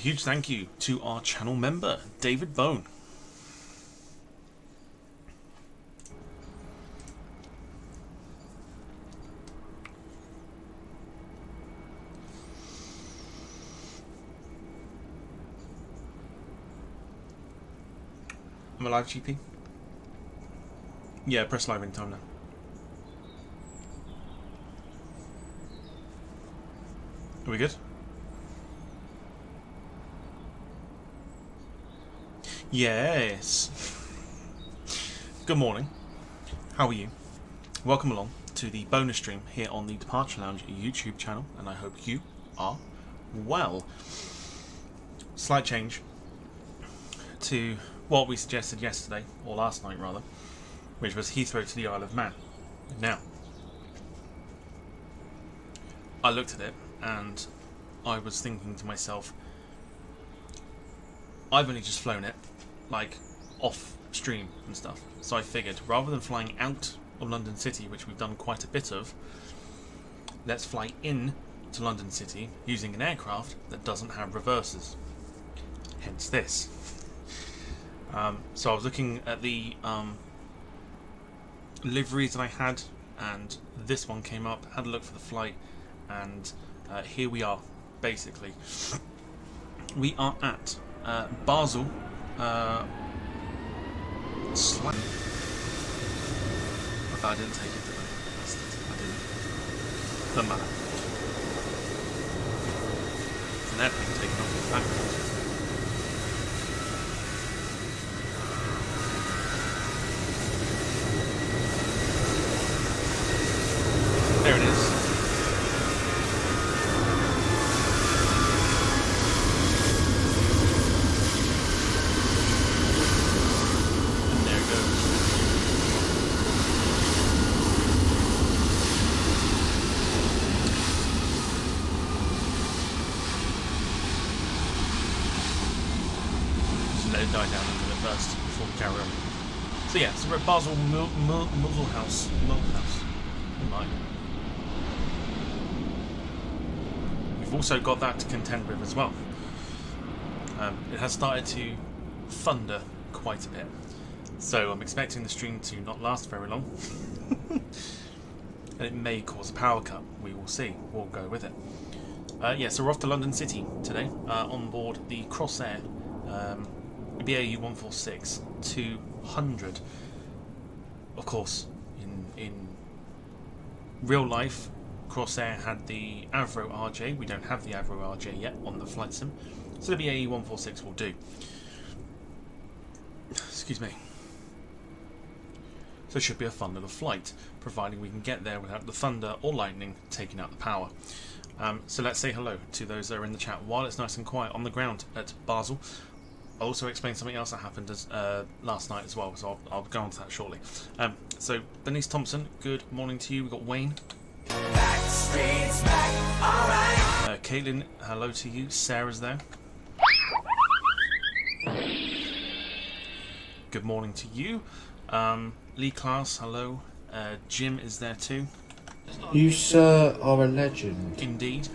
huge thank you to our channel member, David Bone. Am I live, GP? Yeah, press live in time now. Are we good? Yes. Good morning. How are you? Welcome along to the bonus stream here on the Departure Lounge YouTube channel, and I hope you are well. Slight change to what we suggested yesterday, or last night rather, which was Heathrow to the Isle of Man. Now, I looked at it and I was thinking to myself, I've only just flown it, like, off stream and stuff. So I figured, rather than flying out of London City, which we've done quite a bit of, let's fly in to London City using an aircraft that doesn't have reverses. Hence this. So I was looking at the liveries that I had, and this one came up, had a look for the flight, and here we are, basically. We are at Basel, Slam. But I didn't take it, did I? I didn't. Doesn't matter. It's an airplane taking off the background. There it is. Die down a minute first before we carry on. So yeah, so we're at Basel Mulhouse. We've also got that to contend with as well. It has started to thunder quite a bit, so I'm expecting the stream to not last very long, and it may cause a power cut. We will see. We'll go with it. Yeah, so we're off to London City today on board the Crossair. BAE146 200. Of course, in real life, Crossair had the Avro RJ. We don't have the Avro RJ yet on the flight sim, so the BAE146 will do. Excuse me. So it should be a fun little flight, providing we can get there without the thunder or lightning taking out the power. So let's say hello to those that are in the chat while it's nice and quiet on the ground at Basel. I'll also explain something else that happened last night as well, so I'll go on to that shortly. So, Denise Thompson, good morning to you. We've got Wayne. Back, streets back, all right. Caitlin, hello to you. Sarah's there. Good morning to you. Lee Class, hello. Jim is there too. You, sir, are a legend. Indeed.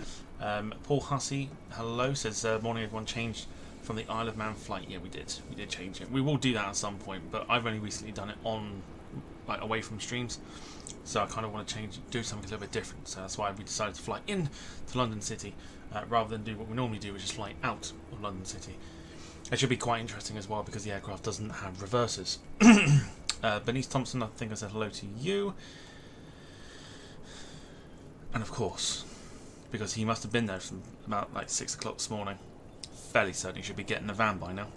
Paul Hussey, hello, says, morning everyone, changed from the Isle of Man flight. Yeah, we did change it. We will do that at some point, but I've only recently done it on, like, away from streams, so I kind of want to do something a little bit different. So that's why we decided to fly in to London City rather than do what we normally do, which is fly out of London City. It should be quite interesting as well because the aircraft doesn't have reverses. Bernice Thompson, I think I said hello to you, and of course, because he must have been there from about like 6 o'clock this morning. Fairly certain he should be getting the van by now.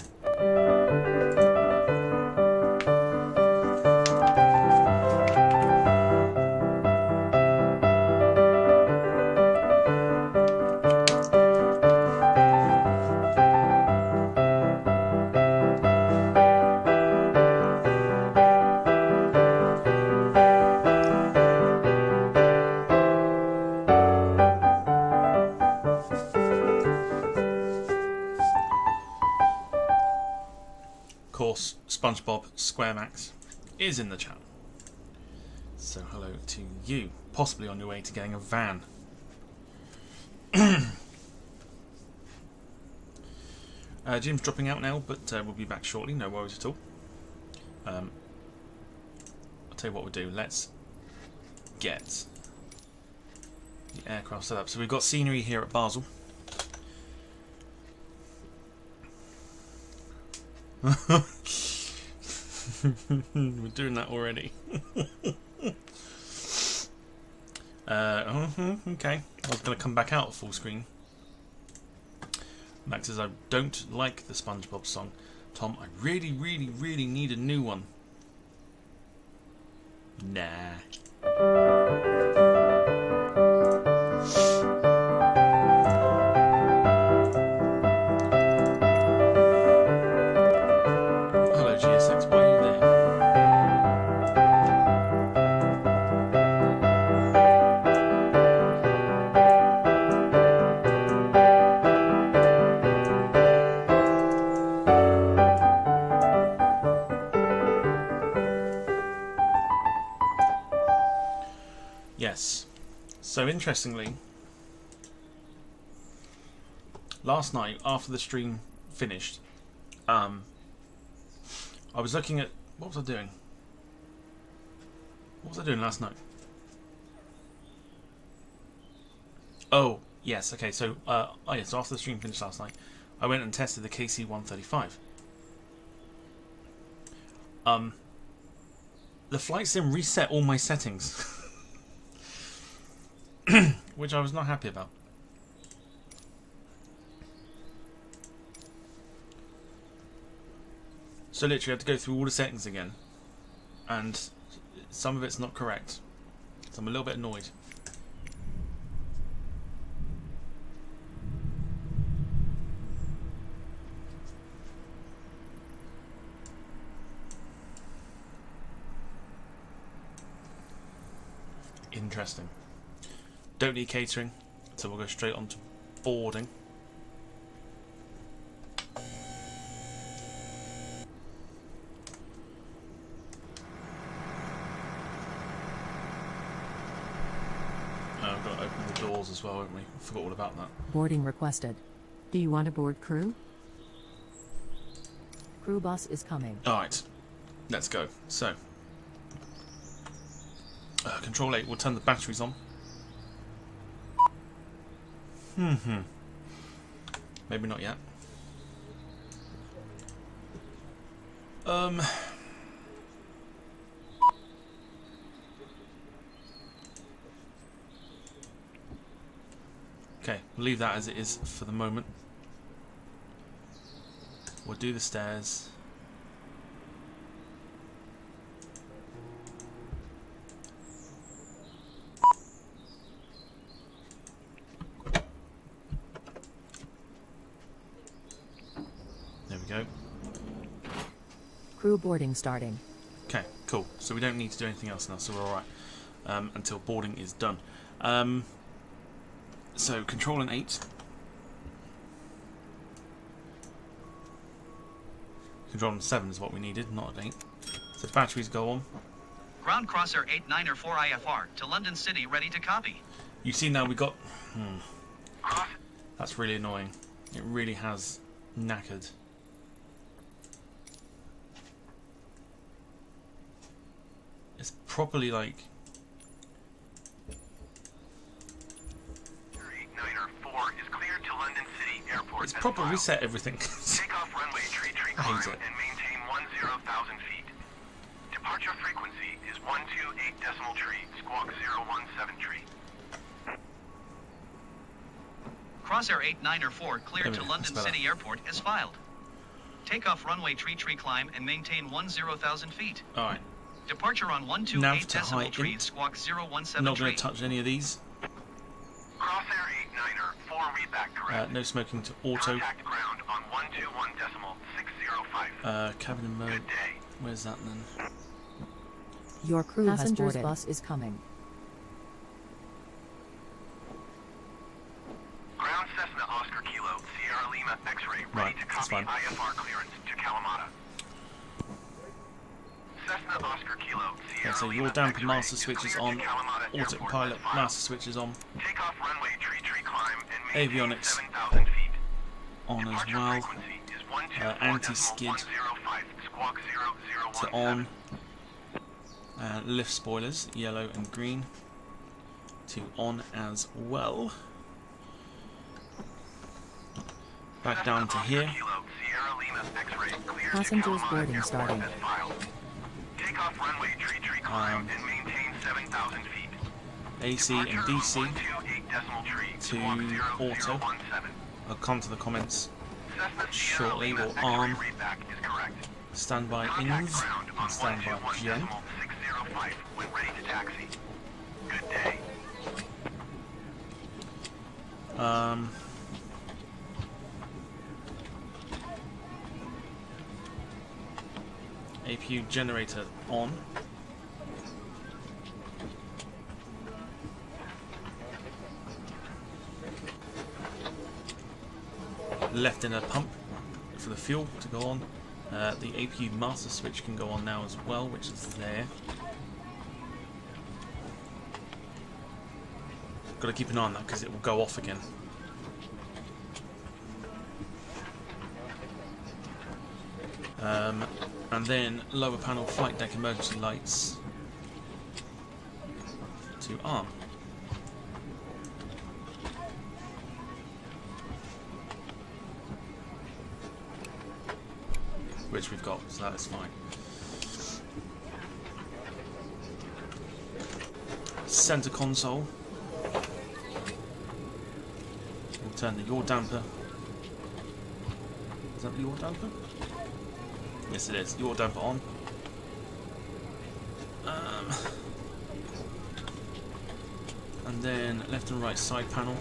SpongeBob SquareMax is in the chat, so hello to you, possibly on your way to getting a van. Jim's dropping out now, but we'll be back shortly. No worries at all. I'll tell you what we'll do. Let's get the aircraft set up. So we've got scenery here at Basel. We're doing that already. Okay, I was going to come back out of full screen. Max says, I don't like the SpongeBob song. Tom, I really, really, really need a new one. Nah. Hello, GSX, why are you there? Yes. So interestingly, last night after the stream finished, I was looking at what was I doing? What was I doing last night? Oh yes, okay. So so after the stream finished last night, I went and tested the KC-135. The flight sim reset all my settings. Which I was not happy about. So literally I had to go through all the settings again, and some of it's not correct, so I'm a little bit annoyed. Interesting. Don't need catering, so we'll go straight on to boarding. We've got to open the doors as well, haven't we? Forgot all about that. Boarding requested. Do you want to board crew? Crew bus is coming. Alright, let's go. So, Control 8 will turn the batteries on. Maybe not yet. Okay, we'll leave that as it is for the moment. We'll do the stairs. There we go. Crew boarding starting. Okay, cool. So we don't need to do anything else now, so we're alright until boarding is done. So control and 8. Control and 7 is what we needed, not an 8. So batteries go on. Ground Crossair 894 IFR to London City, ready to copy. You see now we got... That's really annoying. It really has knackered. It's properly like... 894 is cleared to London City Airport. It's proper reset everything. Take off runway tree I climb hate it. and maintain 10,000 feet. Departure frequency is 128 decimal tree, squawk 017 tree. Crossair 894 cleared There we to go, London that's better. City Airport as filed. Take off runway tree climb and maintain 10,000 feet. Alright, Departure on Nav 128 to decimal high tree, int. squawk 017 not tree. going to touch any of these. Crosshair 89er, 4 readback correct. No smoking to auto. Contact ground on 121 decimal 605. Cabin in mode. Good day. Where's that then? Your crew has Passengers boarded. bus is coming. Ground Cessna Oscar Kilo, Sierra Lima X-ray, ready Right, to that's copy fine. IFR clearance to Kalamata. Cessna Oscar Kilo, Sierra Okay, so Lima your damper X-ray master is switch is cleared on. to Kalamata Airport Autopilot as filed. master switch is on. Take off runway tree climb and maintain Avionics 7,000 feet. On as Departure well. frequency is anti-skid squawk 0017. to on. Lift spoilers, yellow and green, to on as well. Back down to here. Passengers boarding starting. Take off runway tree climb and maintain 7,000 feet. AC and DC 128 decimal tree, to squawk auto. 0017. I'll come to the comments Cessna shortly. Sierra We'll Lima arm, X-ray readback is correct. standby Contact ins, ground on and standby gen. 121.605 when ready to taxi. Good day. APU generator on. Left inner pump for the fuel to go on. The APU master switch can go on now as well, which is there. Got to keep an eye on that because it will go off again. And then lower panel flight deck emergency lights to arm. Which we've got, so that is fine. Center console. We'll turn the yaw damper. Is that the yaw damper? Yes, it is. Yaw damper on. And then left and right side panel.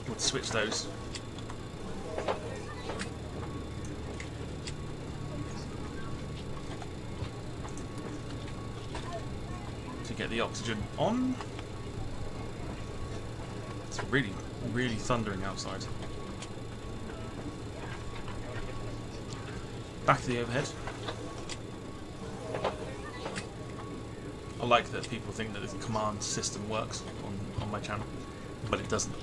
We'll switch those. To get the oxygen on. It's really, really thundering outside. Back to the overhead. I like that people think that the command system works on my channel, but it doesn't.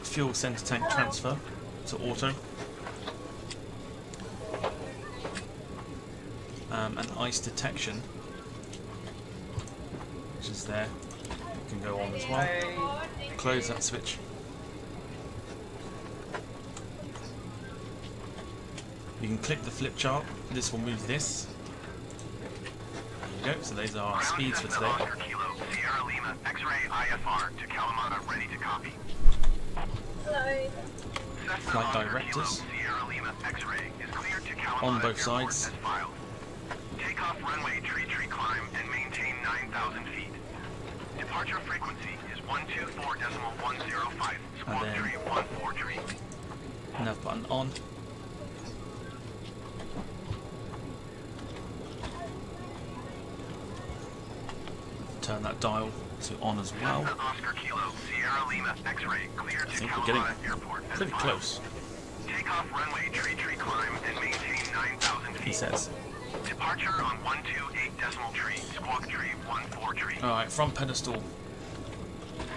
Fuel center tank transfer to auto. And ice detection, which is there. Can go on as well. Close that switch. You can click the flip chart. This will move this. There you go. So those are our speeds for today. Oscar Kilo, Sierra Lima, X-ray IFR to Kalamata, ready to copy. Hello. Cessna Flight Oscar directors. Kilo, Sierra Lima, X-ray is cleared to Kalamata On both Airport sides. as filed. Take off runway tree climb and maintain 9,000 feet. Departure frequency is 124.105. Squawk then- tree 14 tree. Nav button on. Turn that dial to on as well. Cessna Oscar Kilo, Sierra Lima, X-ray cleared to think we're getting Kalamata Airport as Pretty filed. close, Take off runway tree climb and maintain 9,000 feet. he says. Departure on 128 decimal tree, squawk tree 14 tree. Alright, front pedestal.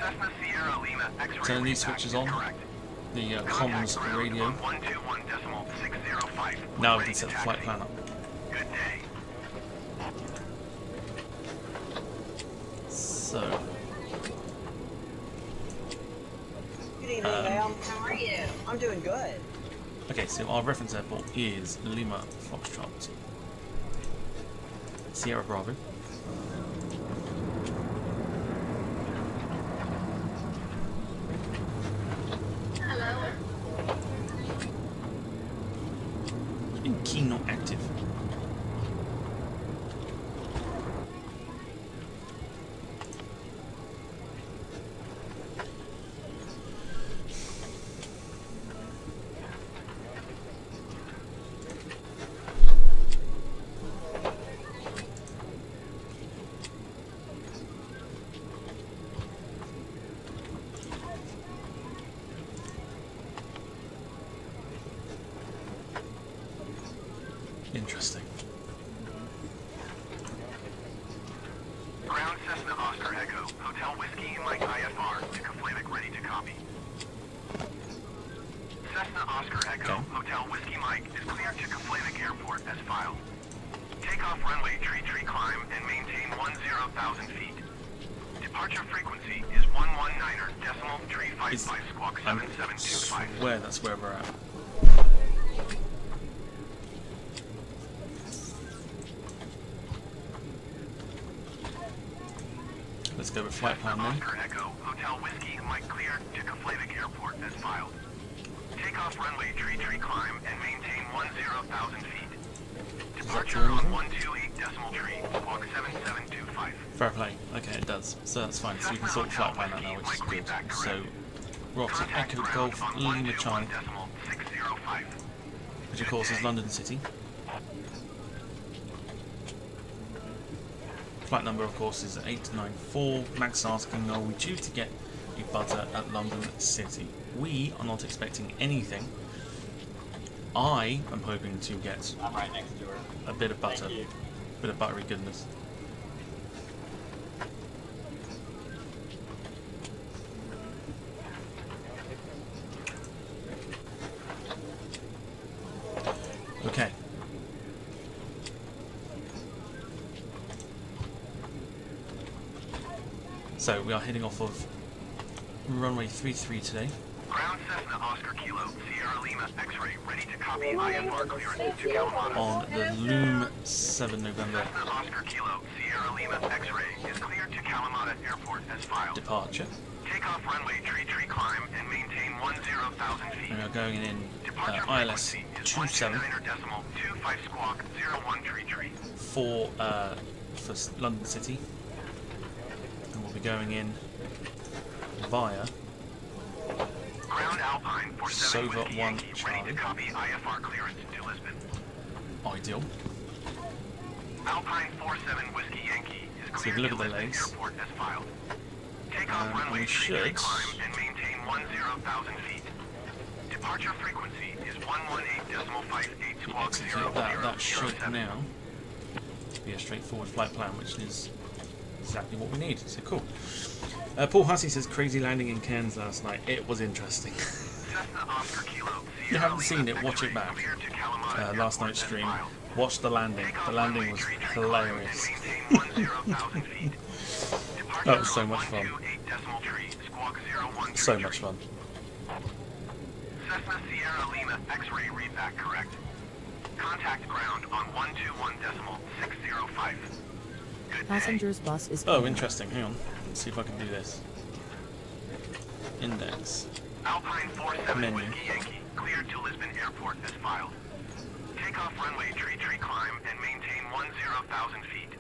Cessna Sierra Lima X-ray Turn these readback switches is on. correct. The Contact comms ground radio. on 121.605. Now we Ready can set to the flight taxi. plan up. Good day. So, Good evening, ma'am. How are you? I'm doing good. okay, so our reference airport is Lima Foxtrot. Sierra Bravo. Hello. In key not active. Interesting. IFR to Keflavik, ready to copy. Cessna Oscar Echo, Hotel Whiskey Mike is cleared to Keflavik Airport as filed. Takeoff runway tree climb and maintain 10,000 feet. Departure frequency is 119.355 squawk 7725. Swear that's where we're at. Let's go with flight plan then. Oscar Echo, Hotel Whiskey Mike cleared to Keflavik Airport as filed. Takeoff runway tree climb and maintain 10,000 feet. Departure on 128.3, squawk 7725. Fair play. Okay, it does. So that's fine. So we can sort of flight plan that now, which is good. So we're off to Echo Golf Lima Charlie, which of course is London City. Flight number, of course, is 894. Max asking, are we due to get a butter at London City? We are not expecting anything. I am hoping to get I'm right next to her. a bit of butter, Thank you. a bit of buttery goodness. Okay. So we are heading off of runway 33 today. Ground Cessna Oscar Kilo, Sierra Lima X-ray, ready to copy IFR clearance to Kalamata. On the Loom 7 November Cessna Oscar Kilo, Sierra Lima X-ray is cleared to Kalamata Airport as filed. departure. Takeoff runway tree climb and maintain 10,000 feet. And we are going in Departure ILS frequency is 27 129.25 squawk 01 tree. for London City. And we'll be going in via Ground Alpine 47 Sova Whiskey 1 Yankee, ready Charlie. to copy IFR clearance to Lisbon. Ideal. Alpine 47 Whiskey Yankee is So we cleared can look to at the Lisbon legs. Airport as filed. Takeoff runway we tree should. climb and maintain 10,000 feet. Departure frequency is 118.58 squawk Execute that. That should now be a straightforward flight plan, which is exactly what we need. So cool. Paul Hussey says crazy landing in Cairns last night. It was interesting. Cessna Oscar Kilo, If you haven't seen it, watch it back. cleared to Kalamata Last Airport night's as stream. filed. Watch the landing. The landing was hilarious. That was so much fun. So much fun. Cessna Sierra Lima X-ray readback correct. Contact ground on 121.605. Good day. Passengers bus is Oh, coming. interesting. Hang on. Let's see if I can do this. Index. Alpine 47 Menu. Whiskey Yankee cleared to Lisbon Airport as filed. Takeoff runway tree climb and maintain 10,000 feet.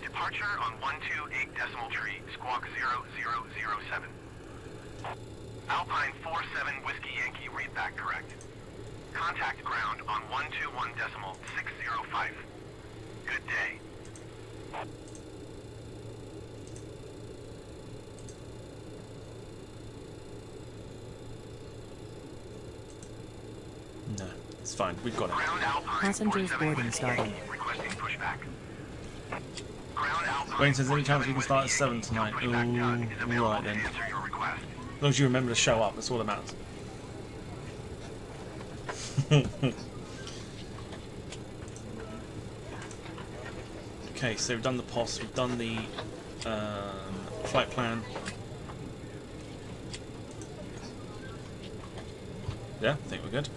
Departure on 128.3 squawk 0007. Alpine 47 Whiskey Yankee readback correct. Contact ground on 121.605. Good day. No, it's fine. We've got it. Ground Alpine Passengers 47 boarding Whiskey starting. Yankee requesting pushback. Ground Alpine Wayne says, any chance we 47 can start at Whiskey 7 Yankee, tonight? pushback tug is Ooh, available right to then. answer your request. As long as you remember to show up, that's all that matters. Okay, so we've done the POS, we've done the flight plan. Yeah, I think we're good.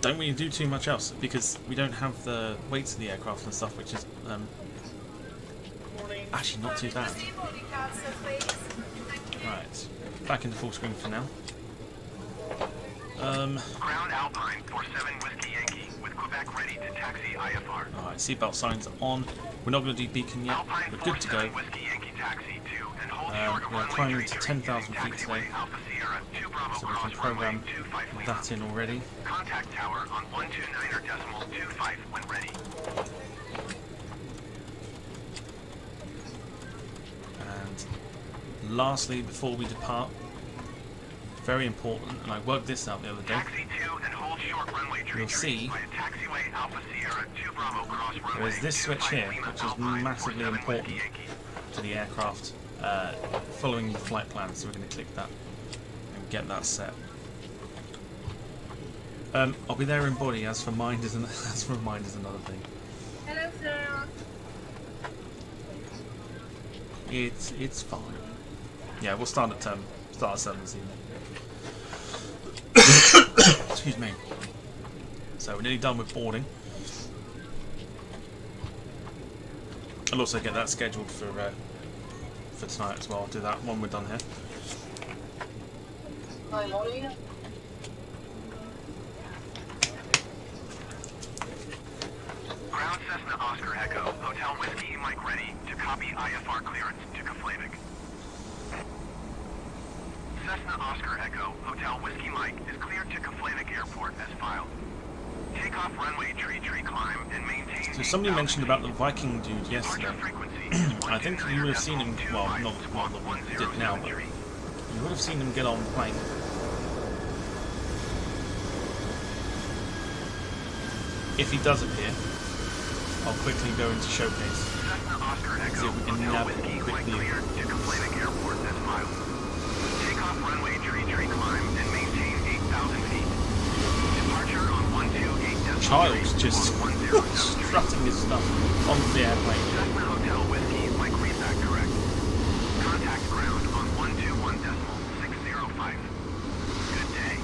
Don't really do too much else because we don't have the weights of the aircraft and stuff, which is actually not too bad. Right, back into full screen for now. Ground Alpine 47 Whiskey Yankee with Quebec ready to taxi IFR. Alright, seatbelt signs are on. We're not going to do beacon yet. Alpine We're good to go. 47 Whiskey Yankee taxi to and hold We're short runway climbing tree to tree 10,000 using feet taxiway today. Alpha Sierra 2 Bravo So we can cross program runway 25 Lima. that in already. Contact tower on 129.25 when ready. And lastly, before we depart, very important, and I worked this out the other day, Taxi to and hold short runway tree You'll see via taxiway Alpha Sierra 2 Bravo cross runway there is this switch 25 here, Lima, which is Alpine massively 47 important Whiskey Yankee. to the aircraft following the flight plan, so we're going to click that and get that set. I'll be there in body. As for mind is another thing. Hello, sir. It's fine. Yeah, we'll start at 7 this evening. Excuse me. So we're nearly done with boarding. I'll also get that scheduled for tonight as well. I'll do that when we're done here. Hi, morning. Ground Cessna Oscar Echo, Hotel Whiskey Mike ready to copy IFR clearance to Keflavik. Cessna Oscar Echo, Hotel Whiskey Mike is cleared to Keflavik Airport as filed. Takeoff runway tree climb and maintain. So somebody mentioned about the Viking dude yesterday. I think you would have seen him, well, not that we did now, but you would have seen him get on the plane. If he does appear, I'll quickly go into showcase. See if we can navigate quickly. Takeoff runway tree climb and maintain 8,000 feet. Departure on 128. Child's just strutting his stuff onto the airplane. Cessna Hotel Whiskey, Mike read that correct. Contact ground on 121.605. Good day.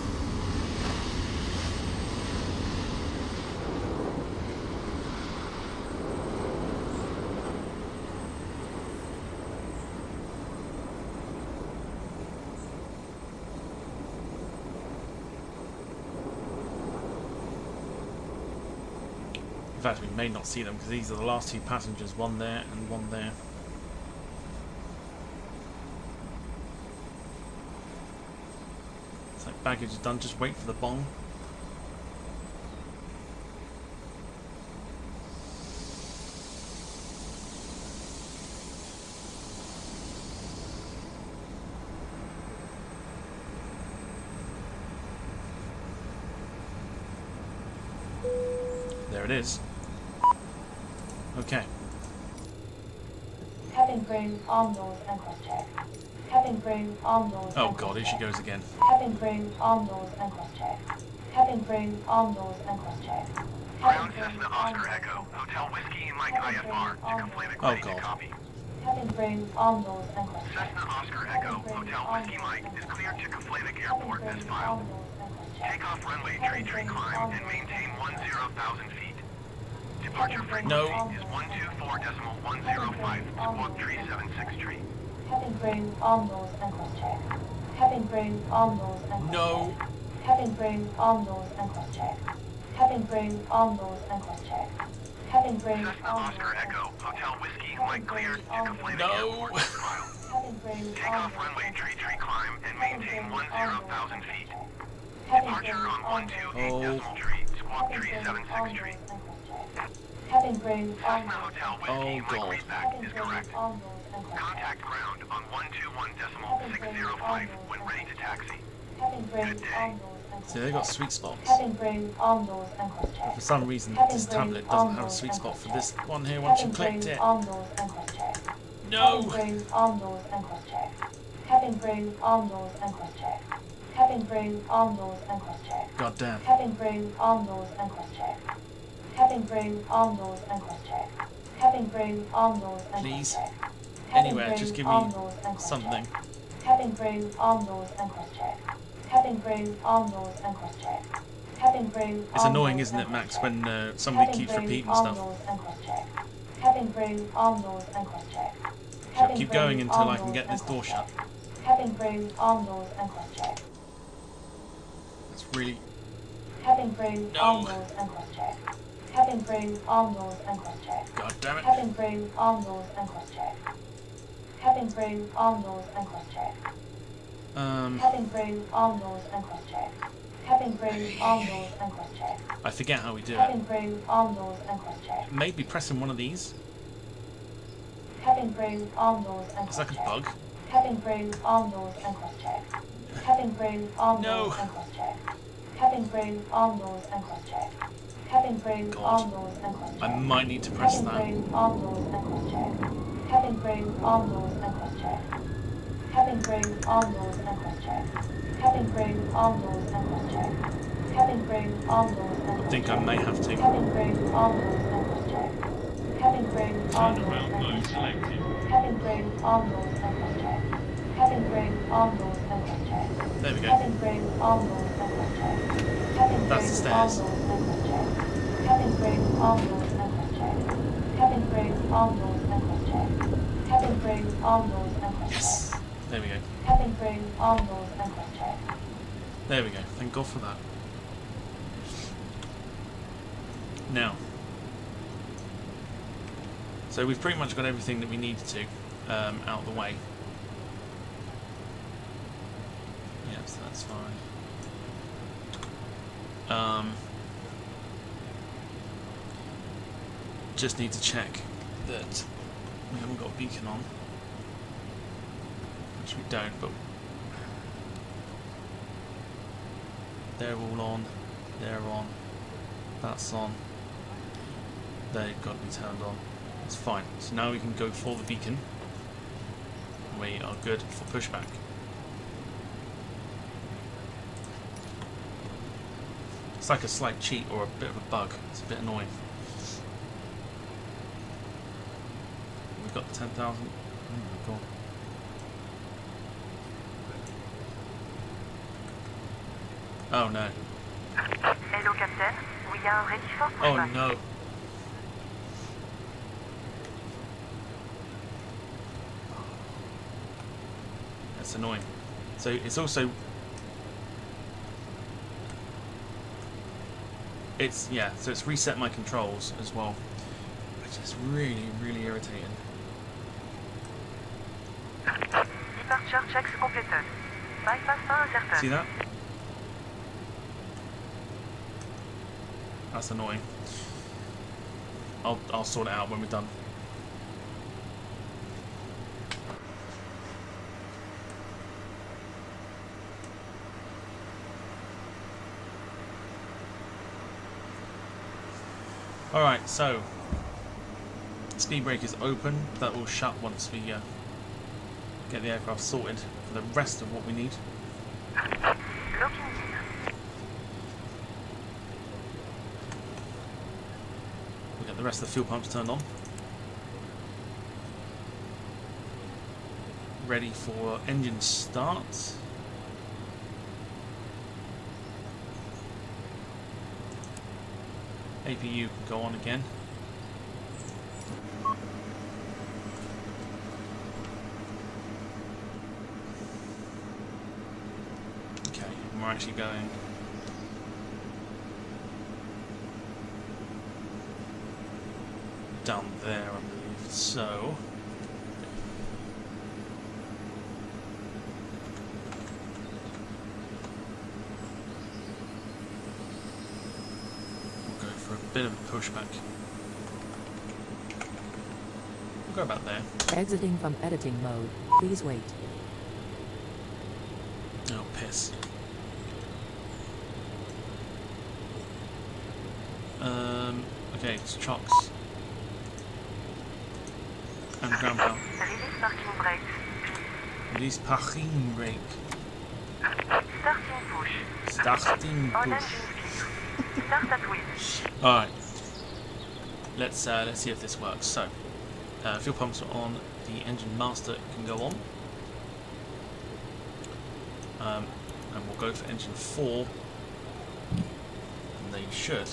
In fact, we may not see them because these are the last two passengers, one there and one there. It's like baggage is done, just wait for the bong. There it is. Okay. Cabin crew, arm doors and cross check. Cabin crew, arm doors Oh and god, cross here she check. goes again. Cabin crew, arm doors and cross check. Cabin crew, arm doors and cross check. Ground Cessna Oscar Echo, Hotel Whiskey Mike IFR to Keflavik ready to copy. Cabin crew, arm doors and cross check. Cessna Oscar Echo, Hotel Whiskey Mike is cleared to Keflavik Airport as filed. Takeoff runway tree climb and maintain 10,000 feet. Departure frequency is 124.105 squawk tree 76 tree. Cabin crew, arm doors and cross check. Cabin crew, arm doors and cross No. check. Cabin crew, arm doors and cross check. Cabin crew, arm doors and cross check. Cabin crew, Cessna arm Oscar doors Echo, Hotel Whiskey Mike cleared to Keflavik No. Airport as filed. Cabin crew, Takeoff runway tree climb and maintain 10,000 feet. Cabin Departure crew, on arm 128 tree, squawk tree 76 tree. Cabin crew, arm Cessna doors. Hotel Whiskey Oh, Mike God. readback Cabin is crew, correct. arm doors and cross check. Contact ground on 121.605 when ready to taxi. Cabin crew, Good day. arm doors and cross See, they got check. sweet spots. Cabin crew, arm doors and cross check. For some reason, this tablet doesn't have a sweet spot for this one here once you clicked it. Arm doors and cross check. No! Cabin crew, arm doors and cross check. Cabin crew, arm doors and cross check. Cabin crew, arm doors and cross check. God damn. Cabin crew, arm doors and cross check. Cabin crew, arm doors and cross check. Cabin crew, arm doors and Please. cross check. Cabin Anywhere, crew, just give arm me doors and cross something. check. Cabin crew, arm doors and cross check. Cabin crew, arm doors and cross check. Cabin crew, It's arm annoying, doors isn't it, and Max, cross when check. somebody Cabin keeps crew, repeating arm stuff. doors and cross check. Cabin crew, arm doors and cross check. Shall Cabin keep crew, going until arm I can doors get this and door cross shut. check. Cabin crew, arm doors and cross check. It's really... Cabin crew, No. arm doors and cross check. Cabin crew, arm doors and cross check. God damn it. Cabin crew, arm doors and cross check. Cabin crew, arm doors and cross check. Cabin crew, arm doors and cross check. Cabin crew, arm doors and cross check. I forget how we do it. Cabin crew, arm doors and cross check. Maybe pressing one of these. Cabin crew, arm doors and It's cross like a check. bug. Cabin crew, arm doors and cross check. Cabin crew, arm No. doors and cross check. Cabin crew, arm doors and cross check. Cabin crew, God. arm doors and cross check. I might need to press Cabin that. crew, arm doors and cross check. Cabin crew, arm doors and cross-check. Cabin crew, arm doors and cross-check. Cabin crew, arm doors and cross-check. Cabin crew, arm doors and cross-check. I think I may have to. Cabin crew, arm doors and cross-check. Cabin crew, arm doors and cross-check. Cabin crew, arm doors and cross-check. Cabin crew, arm doors and cross-check. There we go. Cabin crew, arm doors and cross-check. Cabin That's the crew, arm stairs. doors and cross-check. Cabin crew, arm doors and cross-check. Cabin crew, arm doors and cross-check. Cabin crew, arm doors and cross-check. Yes. There we go. Cabin crew, arm doors and cross-check. There we go. Thank God for that. Now, so we've pretty much got everything that we needed to out of the way. Yeah, so that's fine. Just need to check that we haven't got a beacon on, which we don't, but they're all on, they're on, that's on, they've got to be turned on. It's fine. So now we can go for the beacon. We are good for pushback. It's like a slight cheat or a bit of a bug. It's a bit annoying. We've got the 10,000. Oh my god. Oh no. Hello, Captain. We are ready for Oh pushback. no. That's annoying. So it's also... so it's reset my controls as well, which is really, really irritating. Departure checks completed. Bypass pas incertain. See that? That's annoying. I'll sort it out when we're done. Alright, so speed brake is open. That will shut once we get the aircraft sorted for the rest of what we need. Locking in. We'll get the rest of the fuel pumps turned on. Ready for engine start. APU can go on again. Okay, and we're actually going down there, I believe. So for a bit of a pushback. We'll go about there. Exiting from editing mode. Please wait. Oh, piss. Okay, it's chocks. And ground pound. Release parking brakes. Release parking brake. Starting push. Starting On push. engine clear. Start at wheel. Alright. Let's see if this works. So, fuel pumps are on. The engine master can go on. And we'll go for engine 4. And they should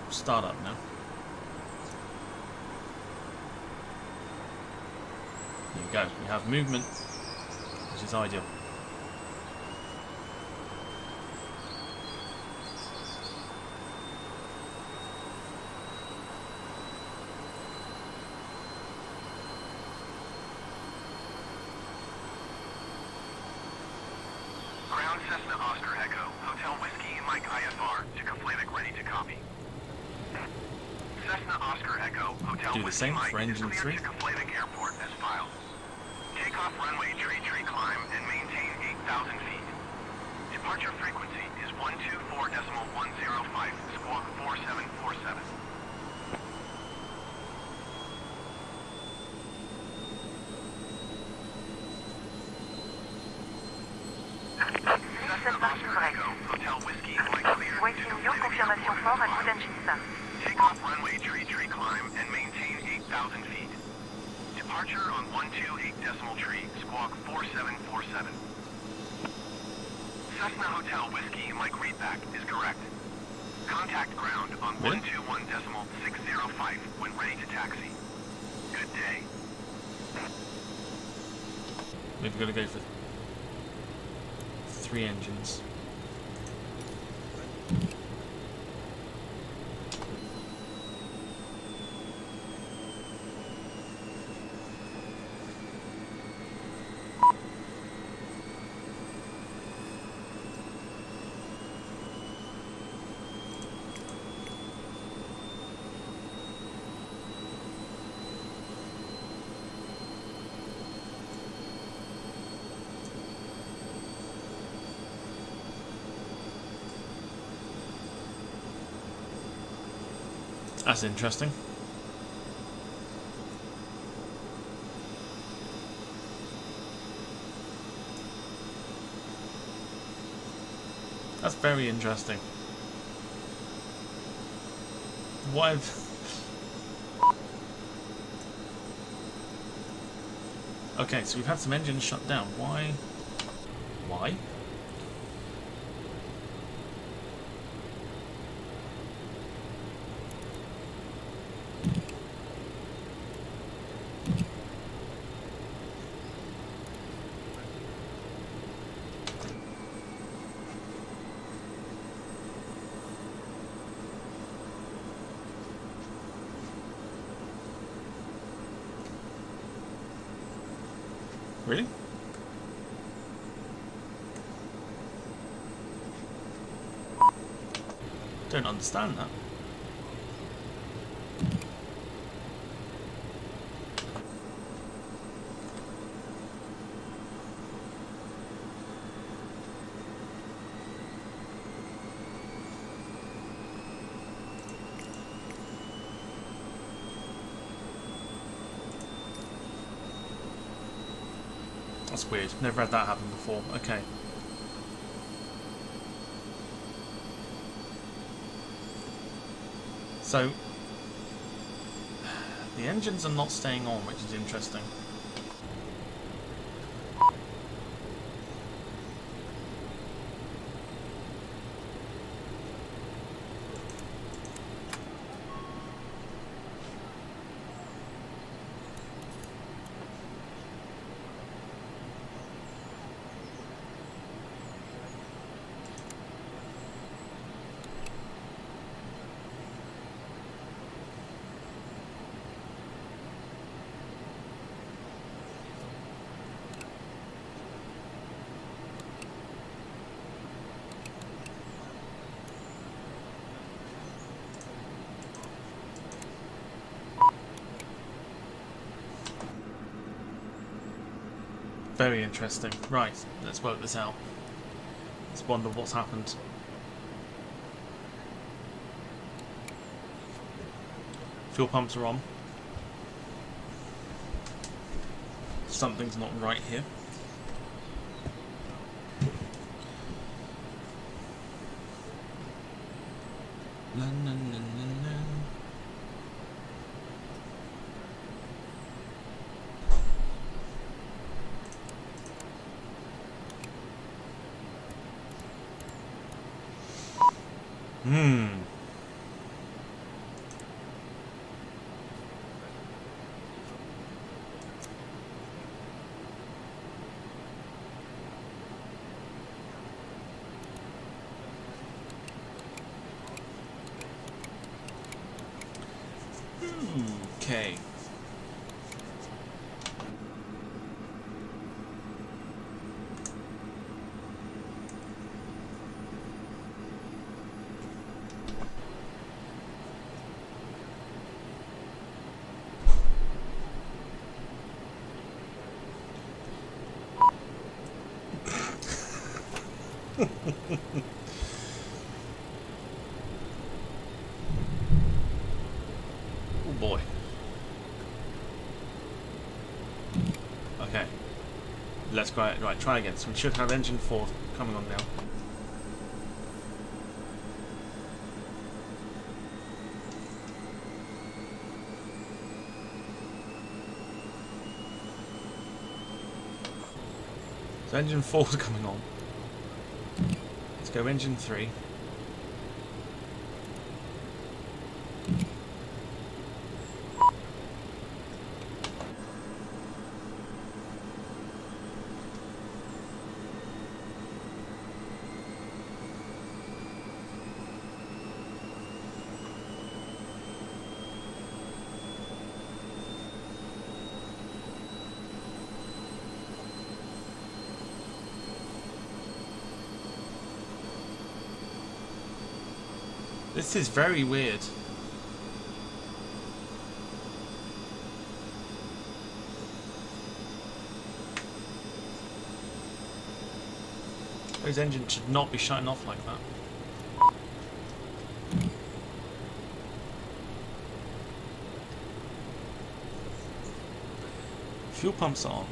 start up now. There we go. We have movement, which is ideal. Ground Cessna Oscar Echo, Hotel Whiskey Mike IFR, Chicoflamic ready to copy. Cessna Oscar Echo, Hotel Do the Whiskey same Mike for engine is 3. clear Chicoflamic Airport as filed. Takeoff runway tree climb and maintain 8,000 feet. Departure frequency is 124.105, squawk 4747. Hotel Whiskey, Mike cleared Voici to New, complete the confirmation airport fort à as coup filed. d'engine. Take off runway tree climb and maintain 8,000 feet. Departure on 128.3, squawk 4747. Cessna Hotel Whiskey, Mike Readback is correct. Contact ground on 121.605 when ready to taxi. Good day. Maybe we're gonna go for 3 engines. That's interesting. That's very interesting. Why? Okay, so we've had some engines shut down. Why? Why? Really? Don't understand that. That's weird. Never had that happen before. Okay. So, the engines are not staying on, which is interesting. Very interesting. Right, let's work this out. Let's wonder what's happened. Fuel pumps are on. Something's not right here. La, na, na, na, na. Okay. Oh boy. Okay. Let's go. Right, try again. So we should have engine 4 coming on now. So engine 4's coming on. Let's go engine 3. This is very weird. Those engines should not be shutting off like that. Fuel pumps are on.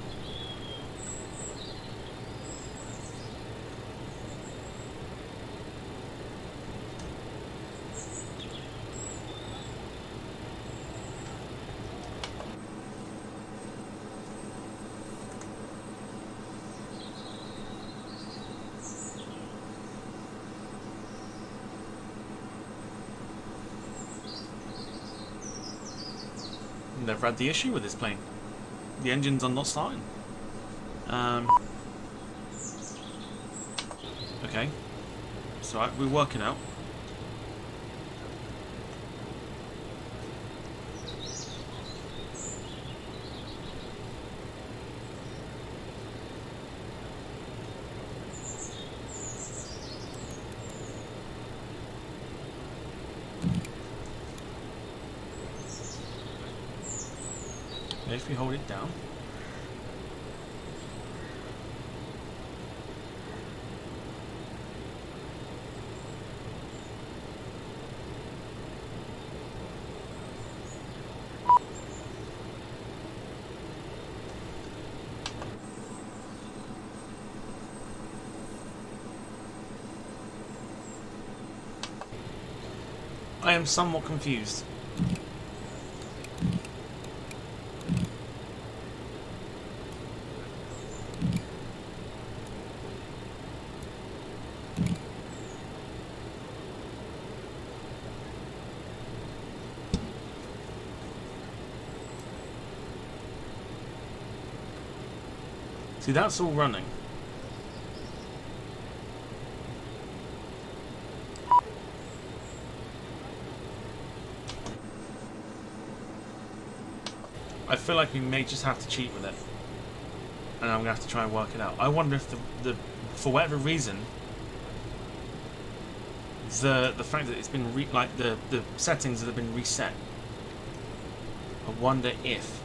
Never had the issue with this plane. The engines are not starting. Okay, so we're working out. If we hold it down. I am somewhat confused. See, that's all running. I feel like we may just have to cheat with it. And I'm going to have to try and work it out. I wonder if for whatever reason, the fact that it's been the settings that have been reset. I wonder if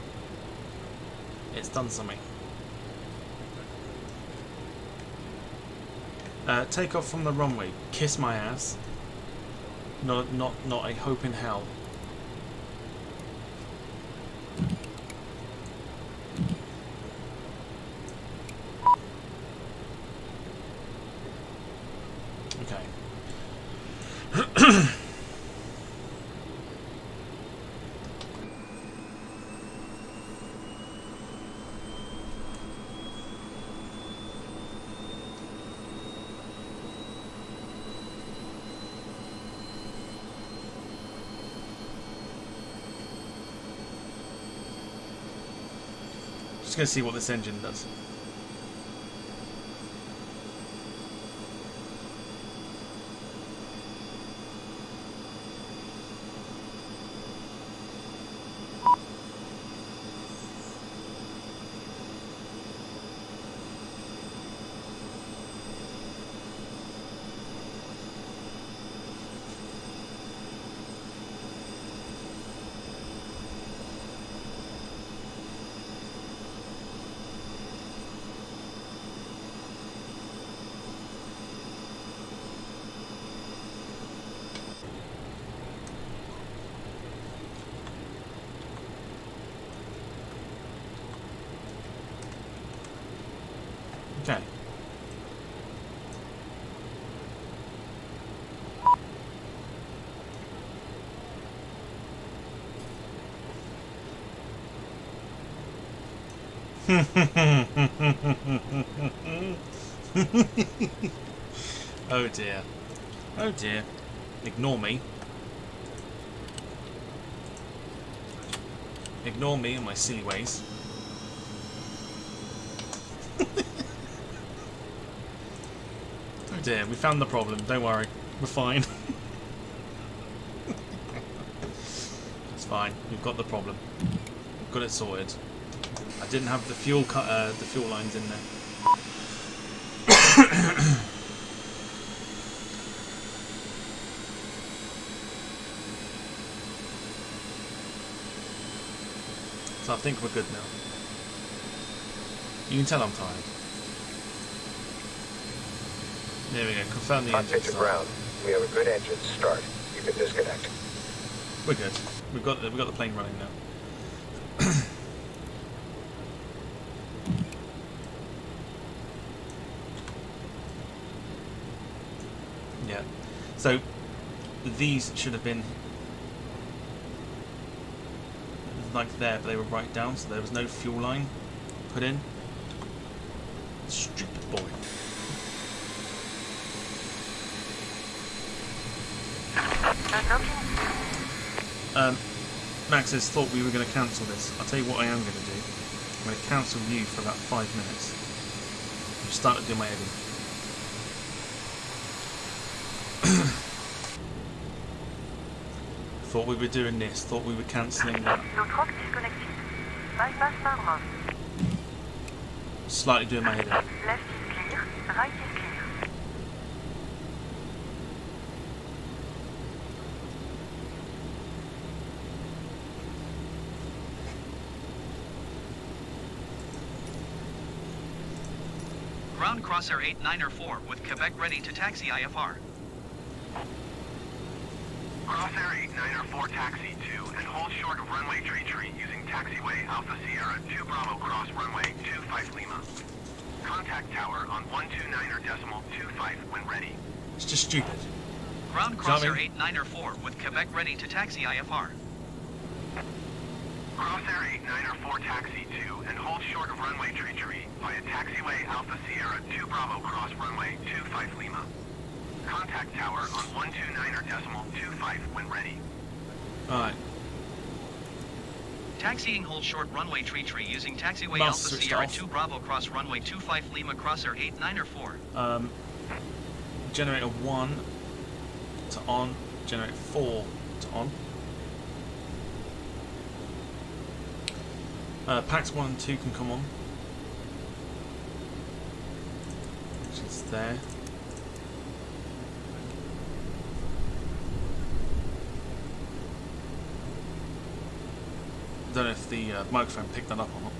it's done something. Take off from the runway. Kiss my ass. Not a hope in hell. Okay. Just gonna see what this engine does. Okay. Oh dear. Oh dear. Ignore me. Ignore me and my silly ways. Oh dear, we found the problem. Don't worry. We're fine. It's fine. We've got the problem. We've got it sorted. I didn't have the fuel lines in there. So I think we're good now. You can tell I'm tired. There we go. Confirm the engine start. Ground. We have a good engine start. You can disconnect. We're good. We've got the plane running now. Yeah. So these should have been like there, but they were right down, so there was no fuel line put in. Stupid boy. Max has thought we were going to cancel this. I'll tell you what I am going to do. I'm going to cancel you for about 5 minutes. I've started doing my editing. Thought we were doing this. Thought we were cancelling that. Slightly doing my editing. Left is clear, right is clear. Ground Crossair 8904 with Quebec ready to taxi IFR. Crossair 8904 taxi 2 and hold short of runway tree using taxiway Alpha Sierra 2 Bravo cross runway 25 Lima. Contact tower on 129.25 when ready. It's just stupid. Ground Crossair 8904 with Quebec ready to taxi IFR. Crossair 8904 taxi 2 and hold short of runway tree via taxiway Alpha Sierra 2 Bravo cross runway 25 Lima. Contact tower on 129.25 when ready. Alright. Taxiing hold short runway tree using taxiway Must Alpha switched Sierra off. 2 Bravo cross runway 25 Lima Crossair 8904. Generator 1 to on. Generator 4 to on. Packs 1 and 2 can come on. Which is there. I don't know if the microphone picked that up or not.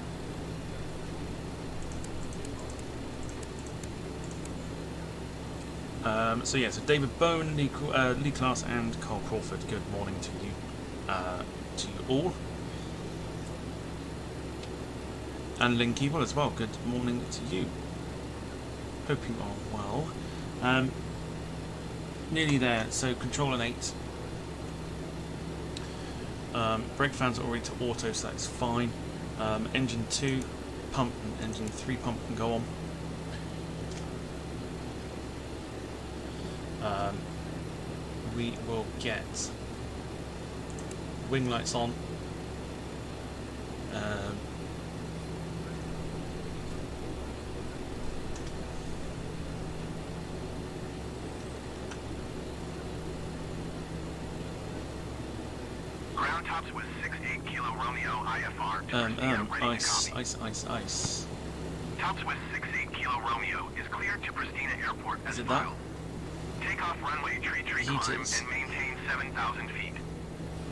So yeah, so David Bone, Lee Class, and Carl Crawford. Good morning to you all, and Lynn Keeble as well. Good morning to you. Hope you are well. Nearly there. So control and 8. Brake fans are already to auto, so that's fine. Engine 2 pump and engine 3 pump can go on. We will get wing lights on. Ground tops with 68 Kilo Romeo IFR to Pristina ready to copy. Ice. Tops with 68 Kilo Romeo is cleared to Pristina Airport as Is it that? filed. Take off runway tree climb Heaters. and maintain 7,000 feet.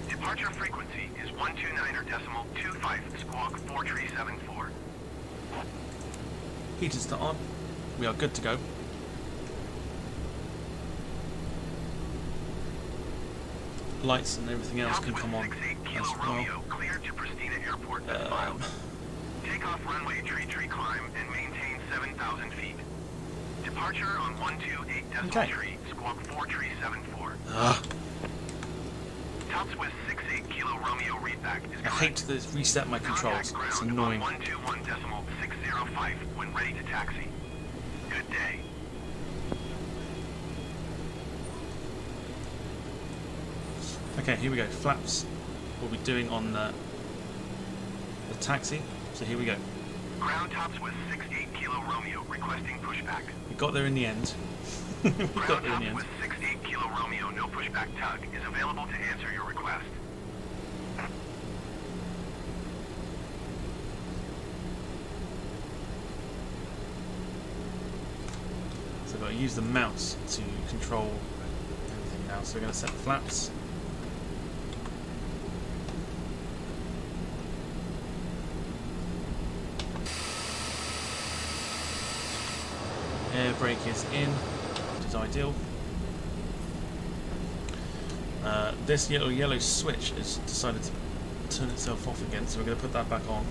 Departure frequency is 129.25 squawk 4374. Heaters to on. We are good to go. Lights and everything else can come on as well. Romeo cleared to Pristina Airport as filed. Take off runway tree climb and maintain 7,000 feet. Departure on 128.3 squawk 4374. Tops with 68 Kilo Kilo Romeo readback is I hate to reset my controls. It's annoying. 121.605 when ready to taxi. Good day. Okay, here we go. Flaps we'll be doing on the taxi. So here we go. Ground tops with 68 Kilo Romeo requesting pushback. We got there in the end. We got there in the end. With 68 Kilo Romeo, no pushback tug is available to answer your request. So I've got to use the mouse to control everything now. So we're going to set the flaps. Air brake is in, which is ideal. This yellow switch has decided to turn itself off again, so we're going to put that back on.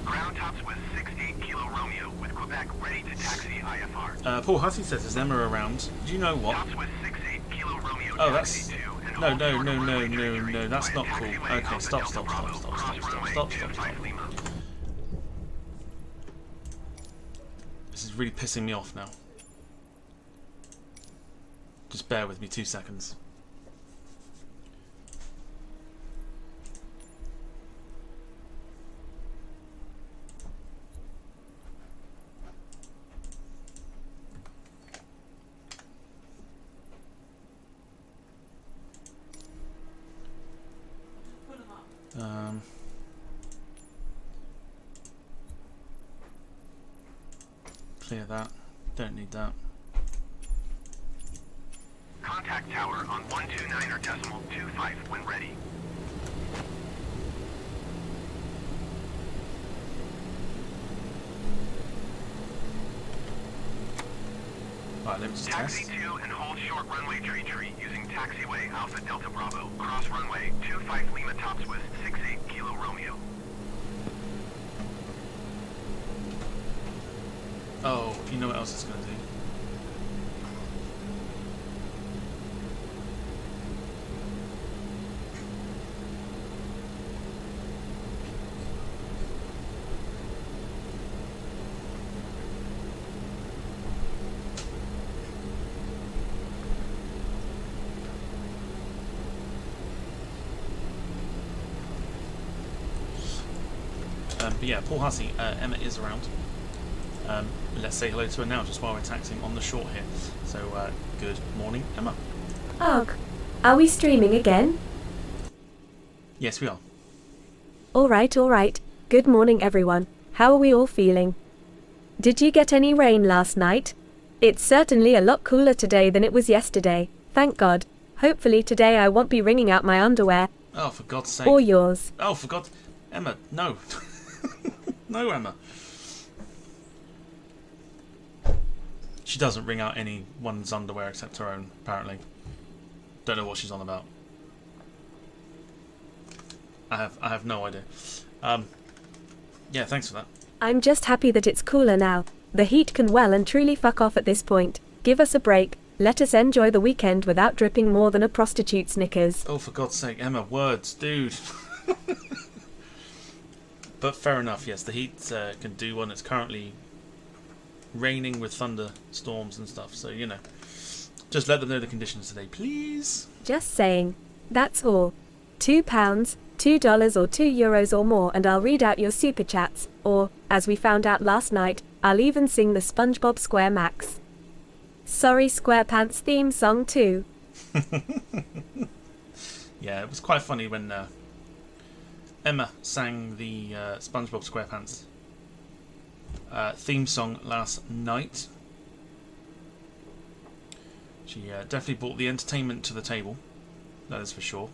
Ground tops with 68 Kilo Romeo with Quebec ready to taxi IFR. Paul Hussey says, is Emma around? Do you know what? Tops with 68 Kilo Romeo Oh, taxi that's... 2 and No, hold no, short no, no, runway no, trajectory no, that's via not cool. taxiway Okay, Alpha stop. Delta Bravo, cross runway 25 Lima. This is really pissing me off now. Just bear with me 2 seconds. Clear that. Don't need that. Contact tower on 129.25 when ready. Right, let me just Taxi test. 2 and hold short runway tree using taxiway Alpha Delta Bravo. Cross runway 25 Lima tops with 68 Kilo Romeo. Oh, you know what else it's going to do? But yeah, Paul Hussey, Emma is around. Let's say hello to her now, just while we're taxiing on the short here. So, good morning, Emma. Ugh. Are we streaming again? Yes, we are. Alright. Good morning, everyone. How are we all feeling? Did you get any rain last night? It's certainly a lot cooler today than it was yesterday, thank God. Hopefully today I won't be wringing out my underwear. Oh, for God's sake. Or yours. Oh, for God. Emma, no. No, Emma. She doesn't wring out anyone's underwear except her own, apparently. Don't know what she's on about. I have no idea. Yeah, thanks for that. I'm just happy that it's cooler now. The heat can well and truly fuck off at this point. Give us a break. Let us enjoy the weekend without dripping more than a prostitute's knickers. Oh, for God's sake, Emma, words, dude. But fair enough, yes, the heat can do one. It's currently raining with thunderstorms and stuff, so, you know. Just let them know the conditions today, please. Just saying. That's all. £2, $2 or €2 or more and I'll read out your super chats, or, as we found out last night, I'll even sing the SpongeBob SquareMax. Sorry SquarePants theme song too. Yeah, it was quite funny when Emma sang the SpongeBob SquarePants theme song last night. She definitely brought the entertainment to the table, that is for sure.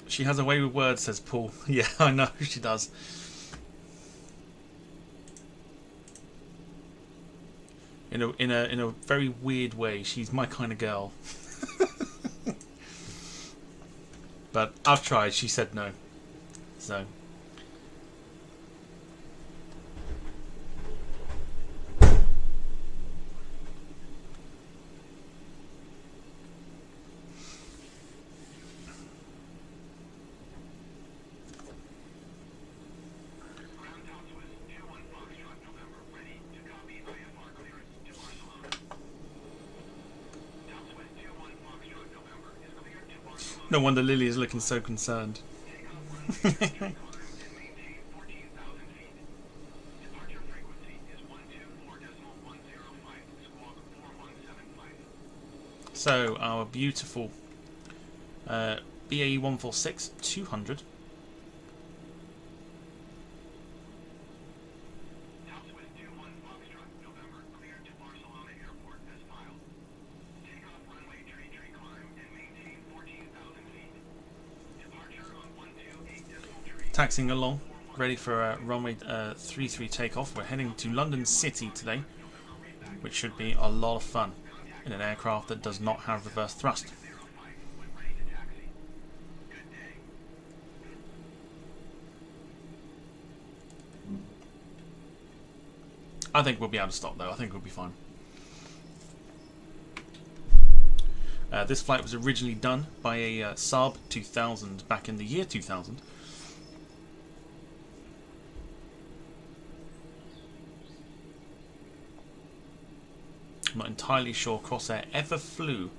She has a way with words, says Paul. Yeah, I know she does. In a very weird way, she's my kind of girl. But I've tried. She said no. So. No wonder Lily is looking so concerned. So our beautiful BAE146 200. Taxiing along, ready for a runway 33 takeoff. We're heading to London City today, which should be a lot of fun in an aircraft that does not have reverse thrust. I think we'll be able to stop though. I think we'll be fine. This flight was originally done by a Saab 2000 back in the year 2000. I'm not entirely sure Crossair ever flew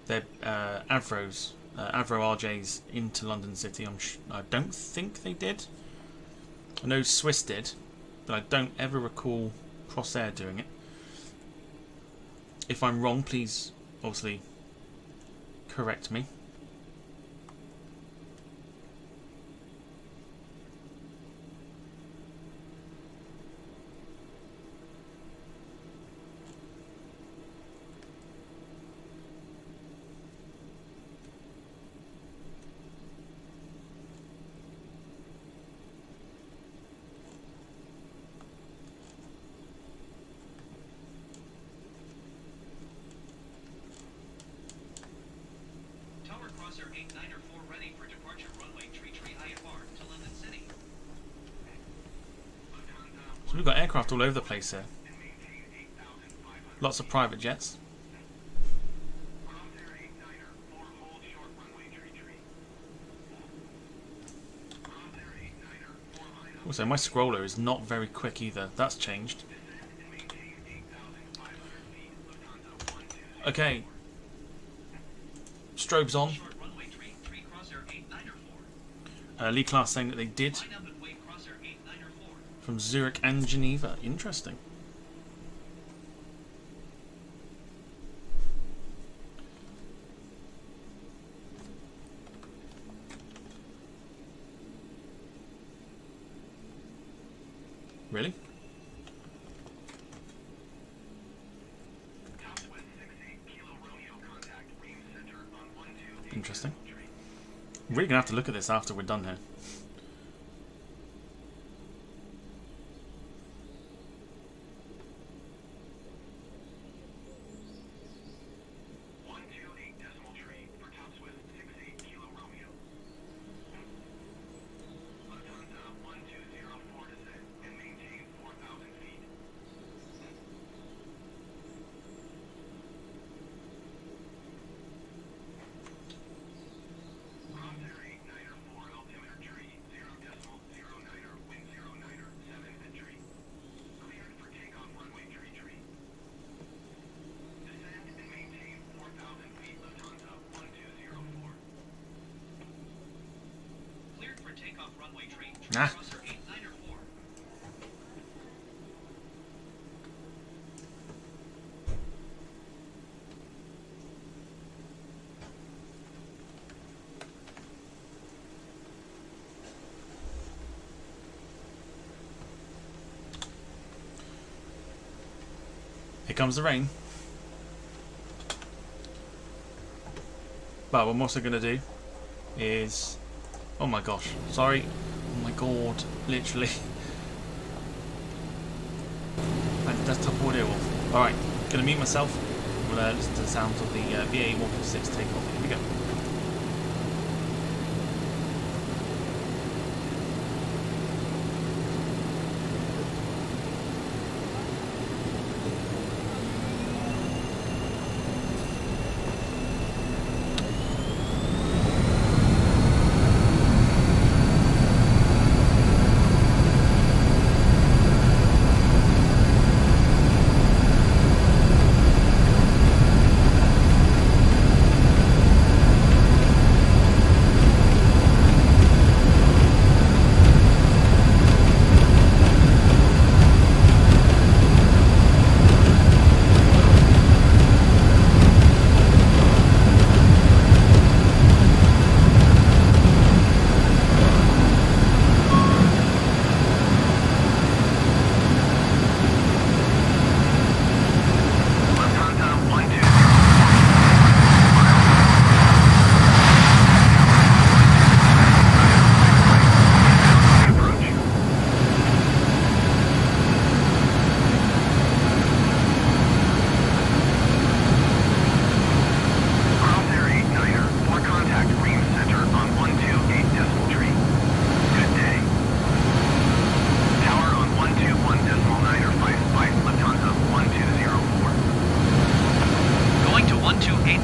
their Avro RJs into London City. I don't think they did. I know Swiss did, but I don't ever recall Crossair doing it. If I'm wrong, please obviously correct me. Crossair 8904 ready for departure runway 33 IFR to London City. So we've got aircraft all over the place here. Lots of private jets. Also, my scroller is not very quick either. That's changed. Okay. Strobes on. Lee Class saying that they did. From Zurich and Geneva. Interesting. Really? Interesting. I'm really going to have to look at this after we're done here. Ah. Here comes the rain. But what I'm also going to do is... Oh my gosh, sorry. Oh my god, literally. And desktop audio off. Alright, gonna mute myself. We'll listen to the sounds of the BAE146 takeoff. Here we go.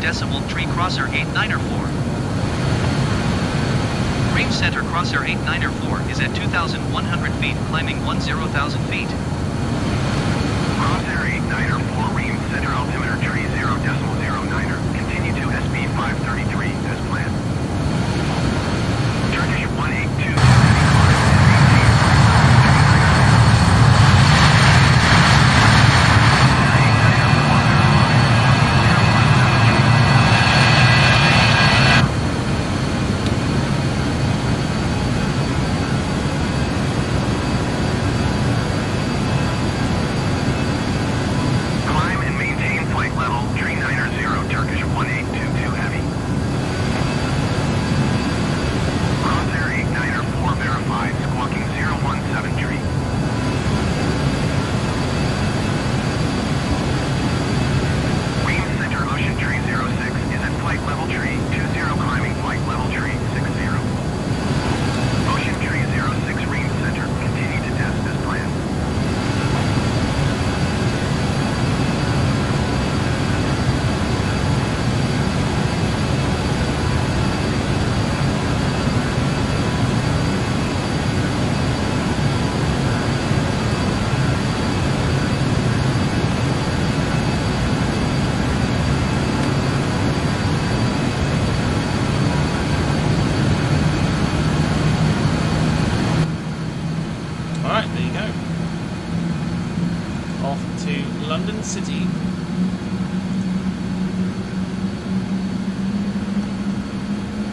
126.3 Crossair 894. Range center Crossair 894 is at 2,100 feet, climbing 10,000 feet. Crossair 894, range center altimeter tree 0.09er. Continue to SB 533 as planned. Turkish 182. Climb and maintain flight level, tree 9er0, Turkish 1822 heavy. Crossair 894 verified, squawking 017 tree. Range center ocean tree 06 is at flight level tree 20, climbing flight level tree 60. Ocean tree 06 range center, continue to test as planned. Alright, there you go. Off to London City.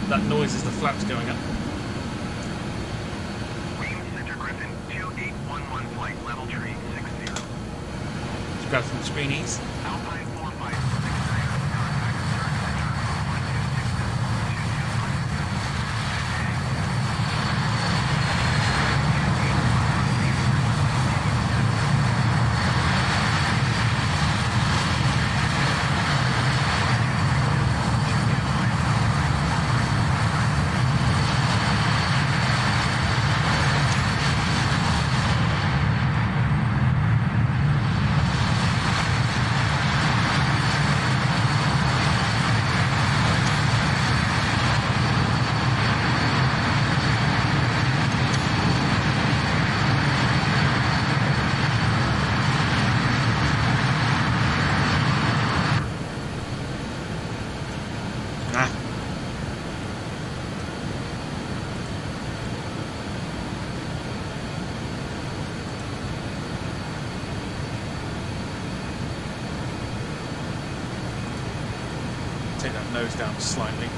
That noise is the flaps going up. Range center Griffin 2811 flight level tree 60. Let's grab some screenies. Alpine 4569. Ah. Take that nose down slightly.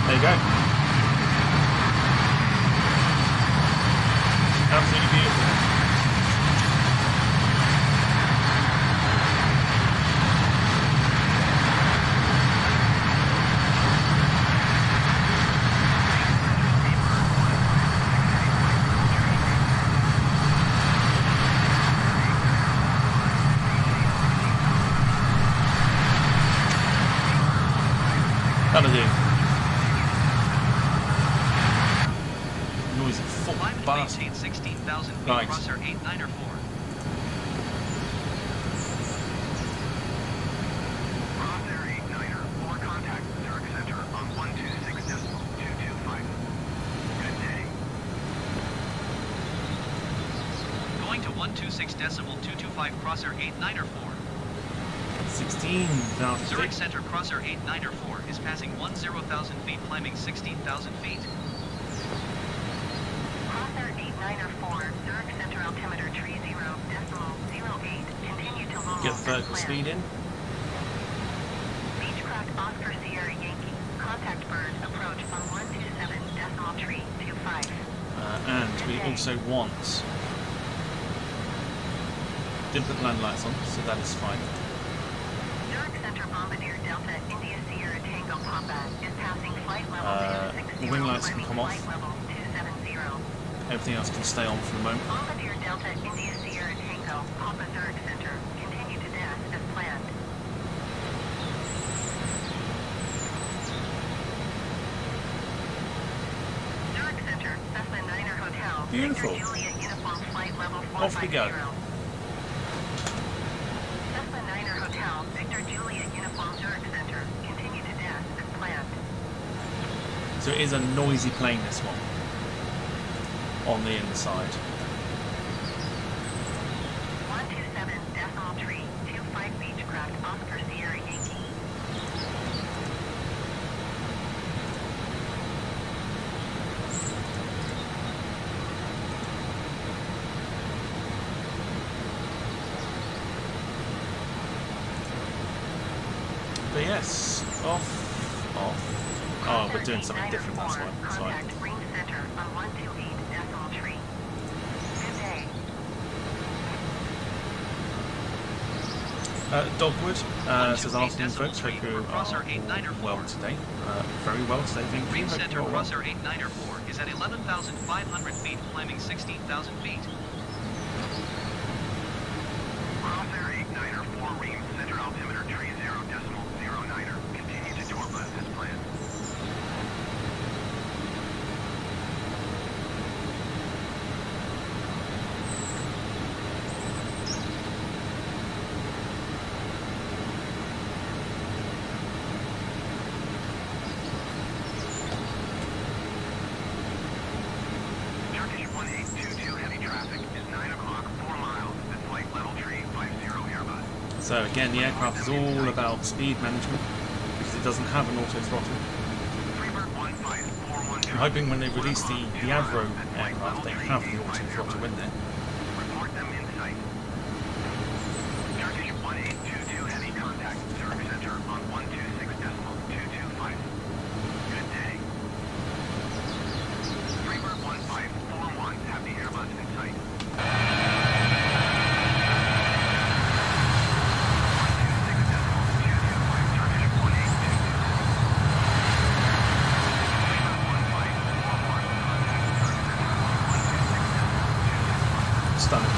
There you go. Absolutely beautiful. That'll do. Noisy fuck Climb and bastard. maintain 16,000 feet, Right. Crossair 894. Crossair 89er, 4 contact Zurich Center on 126.225. Good day. Going to 126.225 Crossair 894. 16,000 Zurich feet. Center Crossair 894 is passing 10,000 feet, climbing 16,000 feet. Crossair 894, Zurich Center altimeter tree 0.08, continue to low. Get vertical speed in. Beechcraft Oscar Sierra Yankee, contact bird, approach on 127.325. And we also want... Didn't put land lights on, so that is fine. Zurich Center Bombardier Delta India Sierra Tango Papa is passing flight level 260, the wing lights can come off. flight level 270. Everything else can stay on for the moment. Bombardier Delta India Sierra Tango Papa Zurich Center, continue to dash as planned. Zurich Center, Cessna 9er Hotel, Beautiful. Victor Juliet Uniform Flight Level 450. Off we go. So it is a noisy plane, this one, on the inside. 127 decimal tree, 25 Beechcraft, Oscar Sierra Yankee. But yes, off. Oh, we're doing something different, that's why. Sorry. Contact Green Center on 128 decimal tree. Good day. Dogwood says afternoon folks, hope you Crossair are 8904. well today. Very well today, thank you. Green Hope Center you're well. Crossair 8904 is at 11,500 feet, climbing 16,000 feet. Crossair 8904, Ream Center altimeter tree 0.09er. Continue to tour bus as planned. Turkish 1822 heavy traffic is 9 o'clock, 4 miles at flight level tree 50 Airbus. So again, the aircraft is all about speed management because it doesn't have an auto throttle. Freebird 1541. I'm hoping when they release the Avro aircraft, they have the auto throttle in there. Report them in sight. Turkish 1822 heavy contact Zurich Center on 126.225. Good day. Freebird 1541 have the Airbus in sight. 126.225 Turkish 1822. Stunning.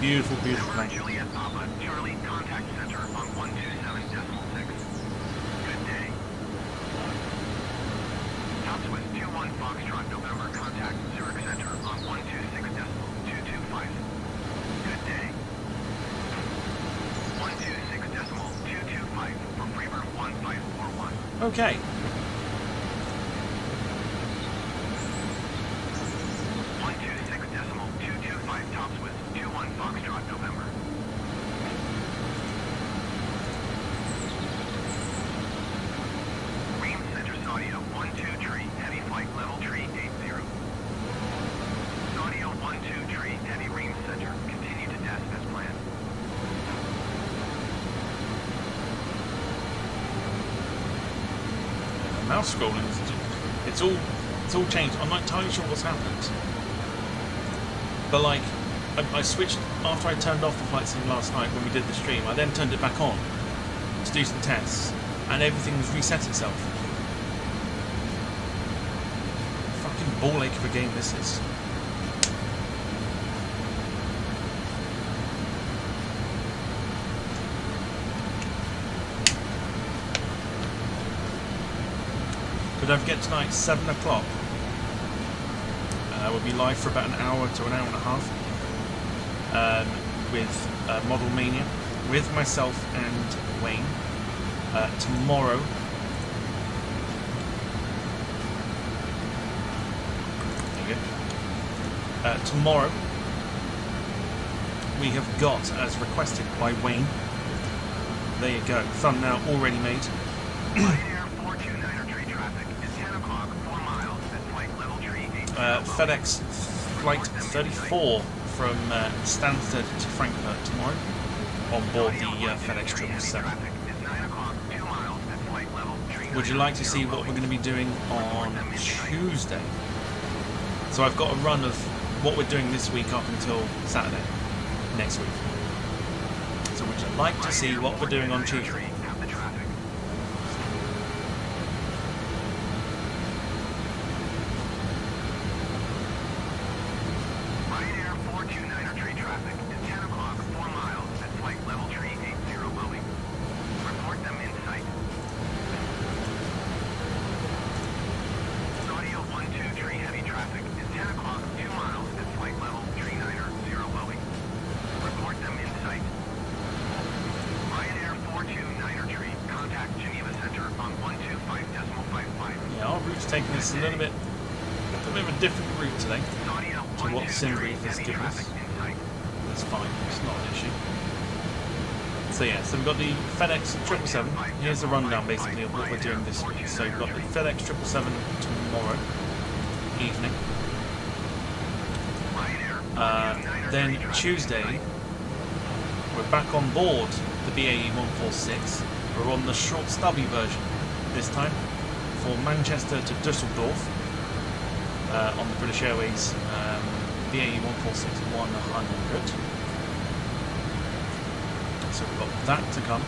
Beautiful, beautiful November plane. Juliet Papa, Charlie, contact center on 127.6. Good day. Southwest 21 Foxtrot, November, contact Zurich Center on 126.225. Good day. 126.225 from Freebird 1541. Okay. 126.225 Topswest 21 Foxtrot, November. Ream Center Saudio 12 tree, heavy flight level tree 80. Saudio 12 tree, heavy Ream Center, continue to test as planned. Mouse scrolling, it's all changed. I'm not entirely sure what's happened. But like, I switched after I turned off the flight sim last night when we did the stream. I then turned it back on to do some tests, and everything's reset itself. Fucking ball ache of a game this is. But don't forget tonight, 7 o'clock. We'll be live for about an hour to an hour and a half with Model Mania with myself and Wayne. Tomorrow, there you go. Tomorrow, we have got, as requested by Wayne, there you go, thumbnail already made. Ryanair 429er tree traffic is 10 o'clock, 4 miles at flight level tree 80. FedEx Flight 34 from Stansted to Frankfurt tomorrow on board the FedEx 777. Would you like to see what we're going to be doing on Tuesday? So I've got a run of what we're doing this week up until Saturday next week. So would you like to see what we're doing on Tuesday? Ryanair 429er tree traffic is 10 o'clock, 4 miles at flight level tree 80 Boeing. Report them in sight. Saudio 12 tree heavy traffic is 10 o'clock, 2 miles at flight level tree 90 Boeing. Report them in sight. Ryanair 429 route's taking us a little bit of a different route today to what SimBrief has given us. That's fine, it's not an issue. So yeah, so we've got the FedEx 777. Here's the rundown basically of what we're doing this week. So we've got the FedEx 777 tomorrow evening. Then Tuesday, we're back on board the BAE146. We're on the short stubby version this time for Manchester to Dusseldorf on the British Airways BAE146-100. So we've got that to come.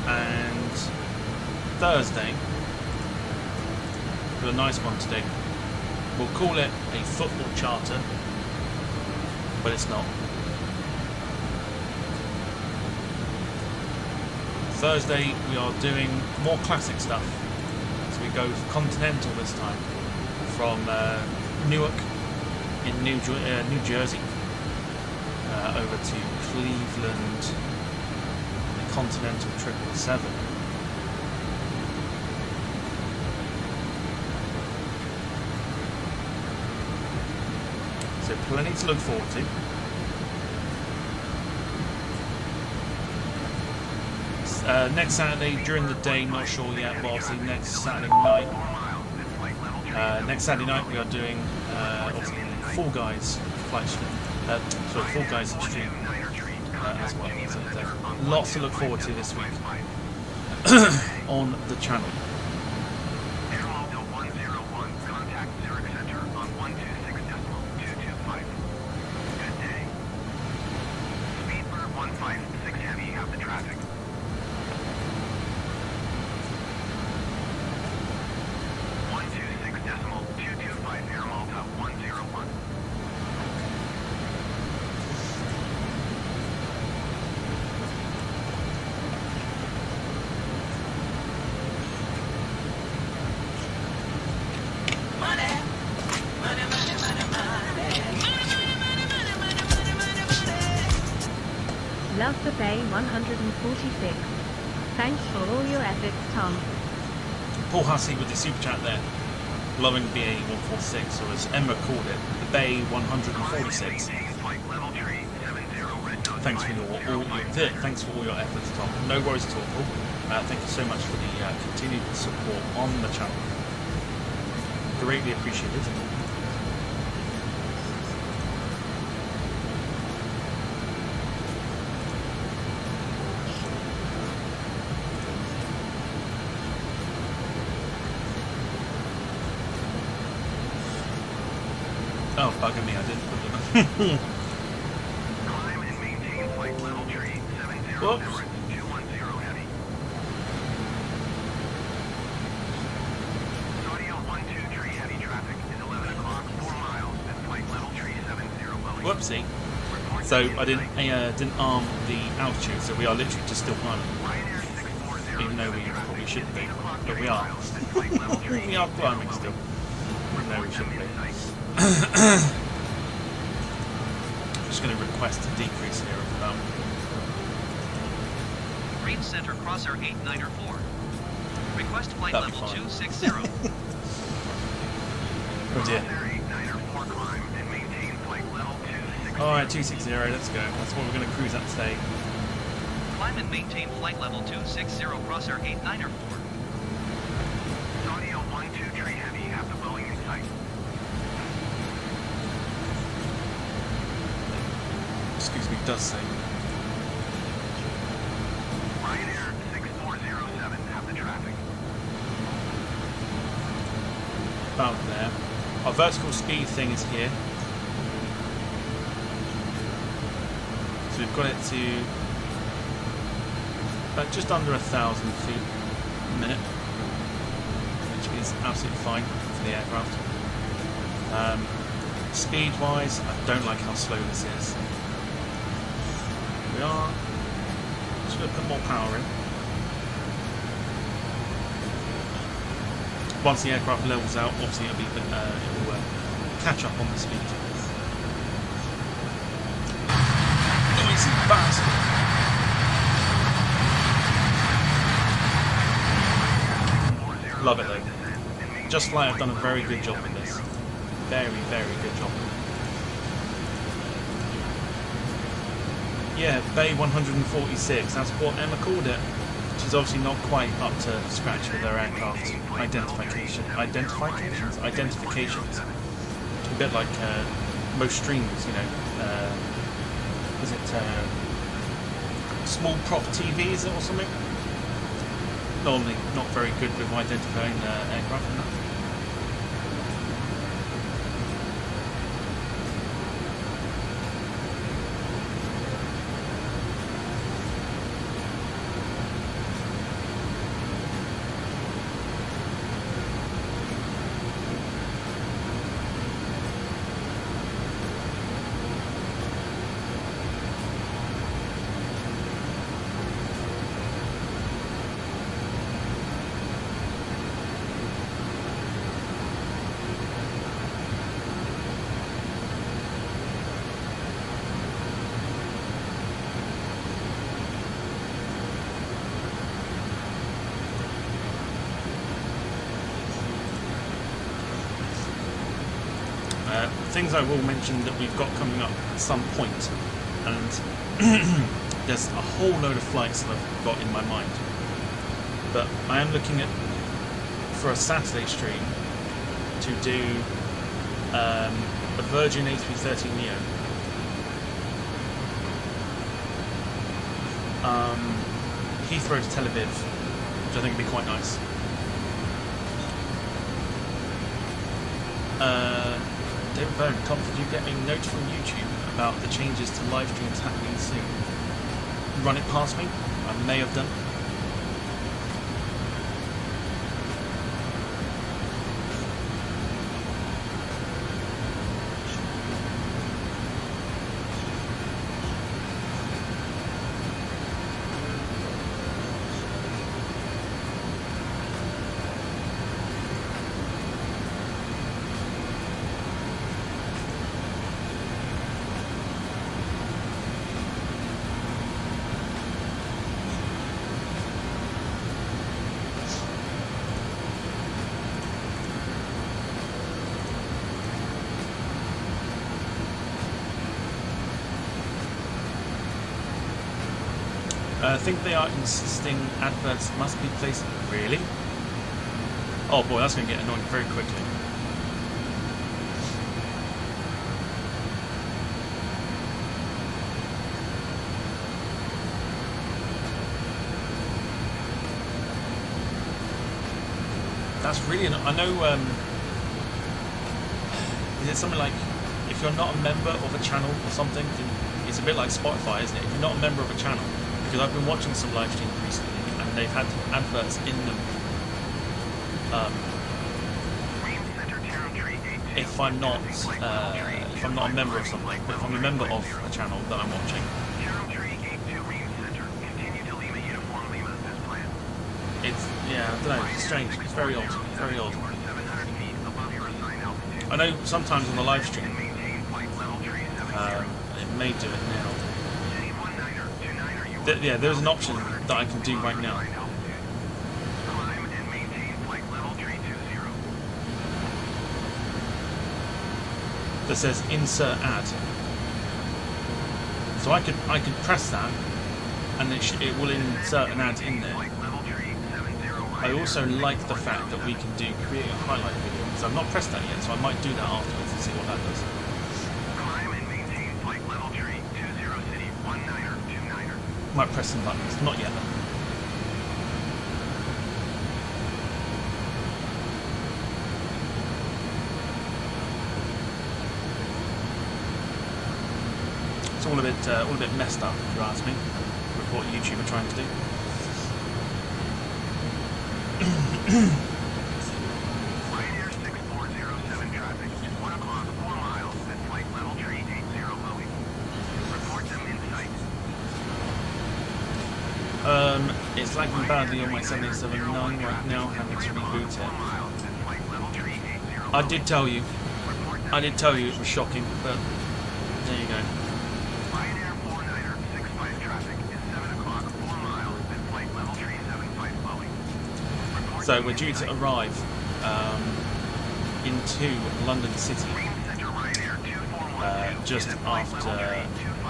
And Thursday, got a nice one today. We'll call it a football charter, but it's not. Thursday we are doing more classic stuff. So we go continental this time from Newark in New Jersey over to Cleveland, the Continental 777. So plenty to look forward to. Next Saturday during the day, not sure yet, but obviously next Saturday night. Next Saturday night we are doing obviously Fall Guys flight stream. Fall Guys stream as well. So lots to look forward to this week on the channel. Love the BAE146. Thanks for all your efforts, Tom. Paul Hussey with the super chat there. Loving the BAE146, or as Emma called it, the BAE146. Thanks for all your efforts, Tom. No worries at all, Paul. Thank you so much for the continued support on the channel. Greatly appreciated. Oh, bugger me, I didn't put them. Climb and maintain flight level tree 700-210 heavy. Audio 12 tree heavy traffic is 11 o'clock, 4 miles at flight level tree 70 Boeing. Whoopsie. So I didn't arm the altitude, so we are literally just still climbing. Even though we probably shouldn't be, but we are. We are climbing still. Even though we shouldn't be. Just going to request a decrease here of about. Green Center Crossair 8904. Request flight That'll be level fine. 260. Oh dear. Climb and maintain flight level 260. Alright, 260, let's go. That's what we're going to cruise at today. Climb and maintain flight level 260 Crossair 8904. Audio 12 tree heavy, have the Boeing in sight. Excuse me, does say. Ryanair 6407, have the traffic. About there. Our vertical speed thing is here. So we've got it to about just under 1,000 feet a minute, which is absolutely fine for the aircraft. Speed-wise, I don't like how slow this is. We are just going to put more power in. Once the aircraft levels out, obviously it will catch up on the speed. Noisy bastard! Love it though. Just Flight have done a very good job with this. Very, very good job. Yeah, BAE146, that's what Emma called it. She's obviously not quite up to scratch with her aircraft identifications. A bit like most streams, you know. Is it small prop TVs or something? Normally not very good with identifying aircraft and that. Things I will mention that we've got coming up at some point, and there's a whole load of flights that I've got in my mind, but I am looking at, for a Saturday stream, to do a Virgin A330neo, Heathrow to Tel Aviv, which I think would be quite nice. David Bone, Tom, did you get a note from YouTube about the changes to live streams happening soon? Run it past me? I may have done. I think they are insisting adverts must be placed. Really? Oh boy, that's going to get annoying very quickly. That's really I know. Is it something like if you're not a member of a channel or something? It's a bit like Spotify, isn't it? If you're not a member of a channel. Because I've been watching some live streams recently, and they've had adverts in them. If I'm not a member of something, but if I'm a member of a channel that I'm watching, it's I don't know. It's strange. It's very odd. Very odd. I know sometimes on the live stream, it may do it now. Yeah, there's an option that I can do right now. That says insert ad. So I could press that, and it will insert an ad in there. I also like the fact that we can create a highlight video, because I've not pressed that yet, so I might do that afterwards and see what that does. Might press some buttons, not yet though. It's all a bit messed up, if you ask me, with what YouTube are trying to do. Ryanair 6407 traffic, 1 o'clock, 4 miles at flight level 380 Boeing. Report them in sight. It's lagging badly on my 787-9 right now, having to reboot it. I did tell you it was shocking, but there you go. Ryanair 49er 65 traffic is 7 o'clock, 4 miles at flight level 375 Boeing. Report So we're due to arrive into London City just after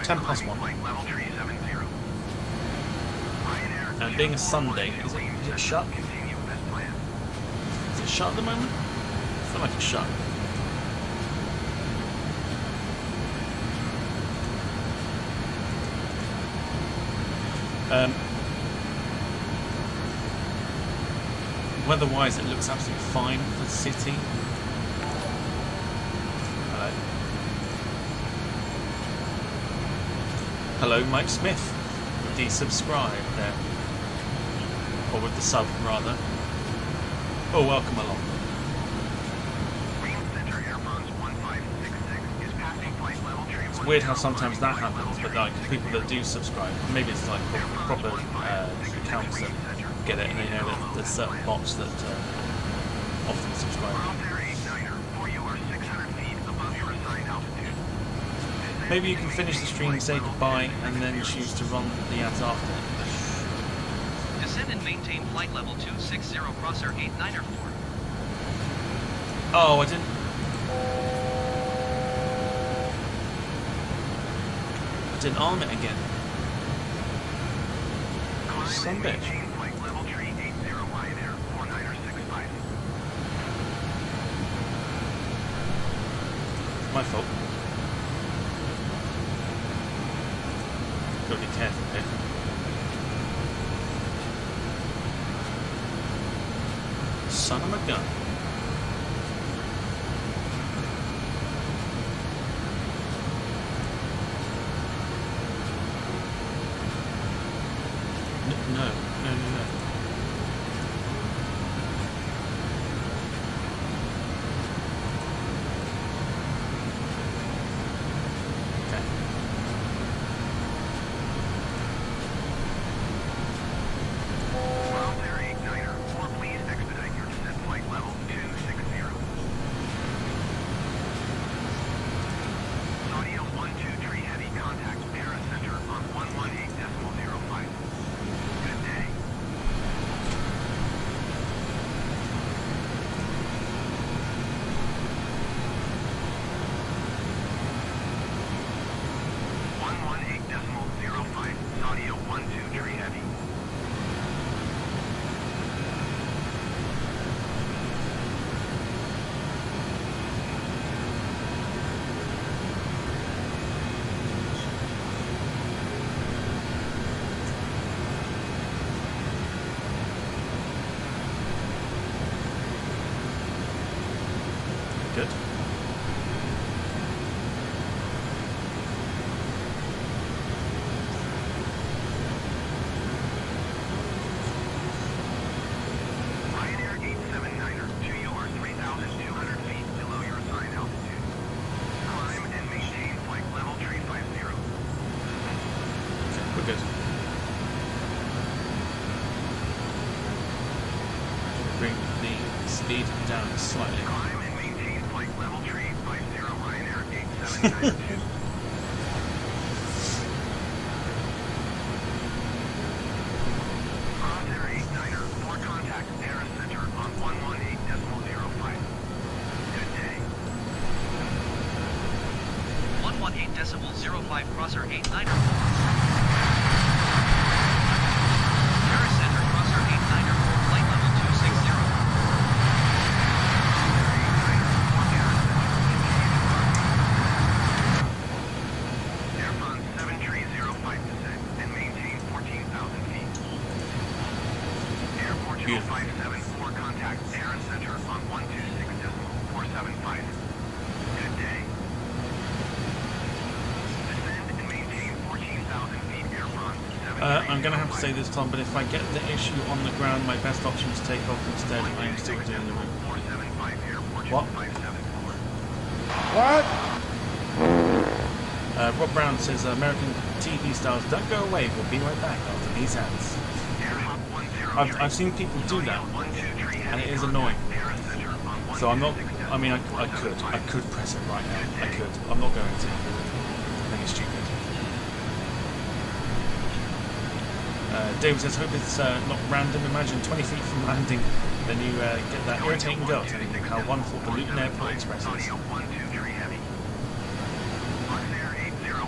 10 past 1. And being a Sunday, is it shut? Is it shut at the moment? I feel like it's shut. Weather-wise, it looks absolutely fine for the city. Hello. Hello, Mike Smith, with the subscribe there. Or with the sub, rather. Oh, welcome along. It's weird how sometimes that happens, but like people that do subscribe, maybe it's like proper accounts that get it and they know that there's certain bots that often subscribe. Maybe you can finish the stream, say goodbye, and then choose to run the ads after. Descend and maintain flight level 260 Crossair 89er 4. Oh, I didn't. I didn't arm it again. Son of a bitch. My fault. Gotta be careful here. Son of a gun. No. Okay. Crossair 89er, please expedite your descent flight level 260. Audio 12 tree heavy contact para center on 118.05. Good day. Audio 12 tree heavy. Good. Ryanair 879er, to your 3,200 feet below your assigned altitude. Climb and maintain flight level 350. Okay, we're good. Bring the speed down slightly. Climb and maintain flight level 350 Ryanair 879er. Crossair 89er, for contact para center on 118.05. Good day. 118.05 Crossair 89er 4. Para center Crossair 89er 4, flight level 260. Airfront 7305 descent and maintain 14,000 feet. Airport 257 for contact para center on 126.475. Good day. Descend and maintain 14,000 feet airfront. I'm going to have to say this, Tom, but if I get the issue on the ground, my best option is to take off instead. I am still doing the route. 475 airport What? 574. What? Rob Brown says American TV stars don't go away. We'll be right back after these ads. I've seen people do that, and it is annoying. So I'm not. I mean, I could press it right now. I could. I'm not going to. I think it's stupid. David says, hope it's not random. Imagine 20 feet from landing, then you get that irritating gut telling you how wonderful the Luton Airport Express is.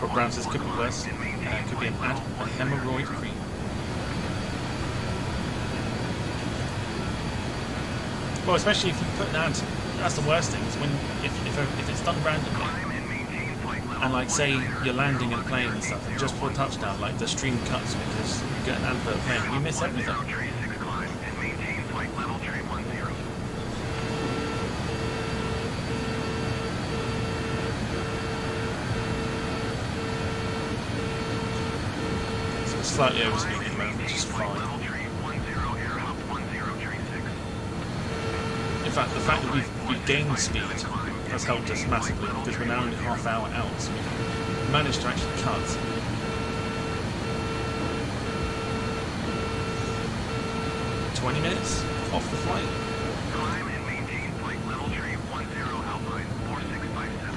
Rob Brown says, could be worse. Could be a hemorrhoid cream. Well, especially if you put an ad, that's the worst thing, is when, if it's done randomly, and like say you're landing and playing and stuff, and just for a touchdown, like the stream cuts because you get an advert playing, you miss everything. So it's slightly overspeeding at the moment, which is fine. In fact, the fact that we've gained speed has helped us massively because we're now only half hour out, so we've managed to actually cut. "20 minutes off the flight." Climb and maintain flight level tree 10 Alpine 4657.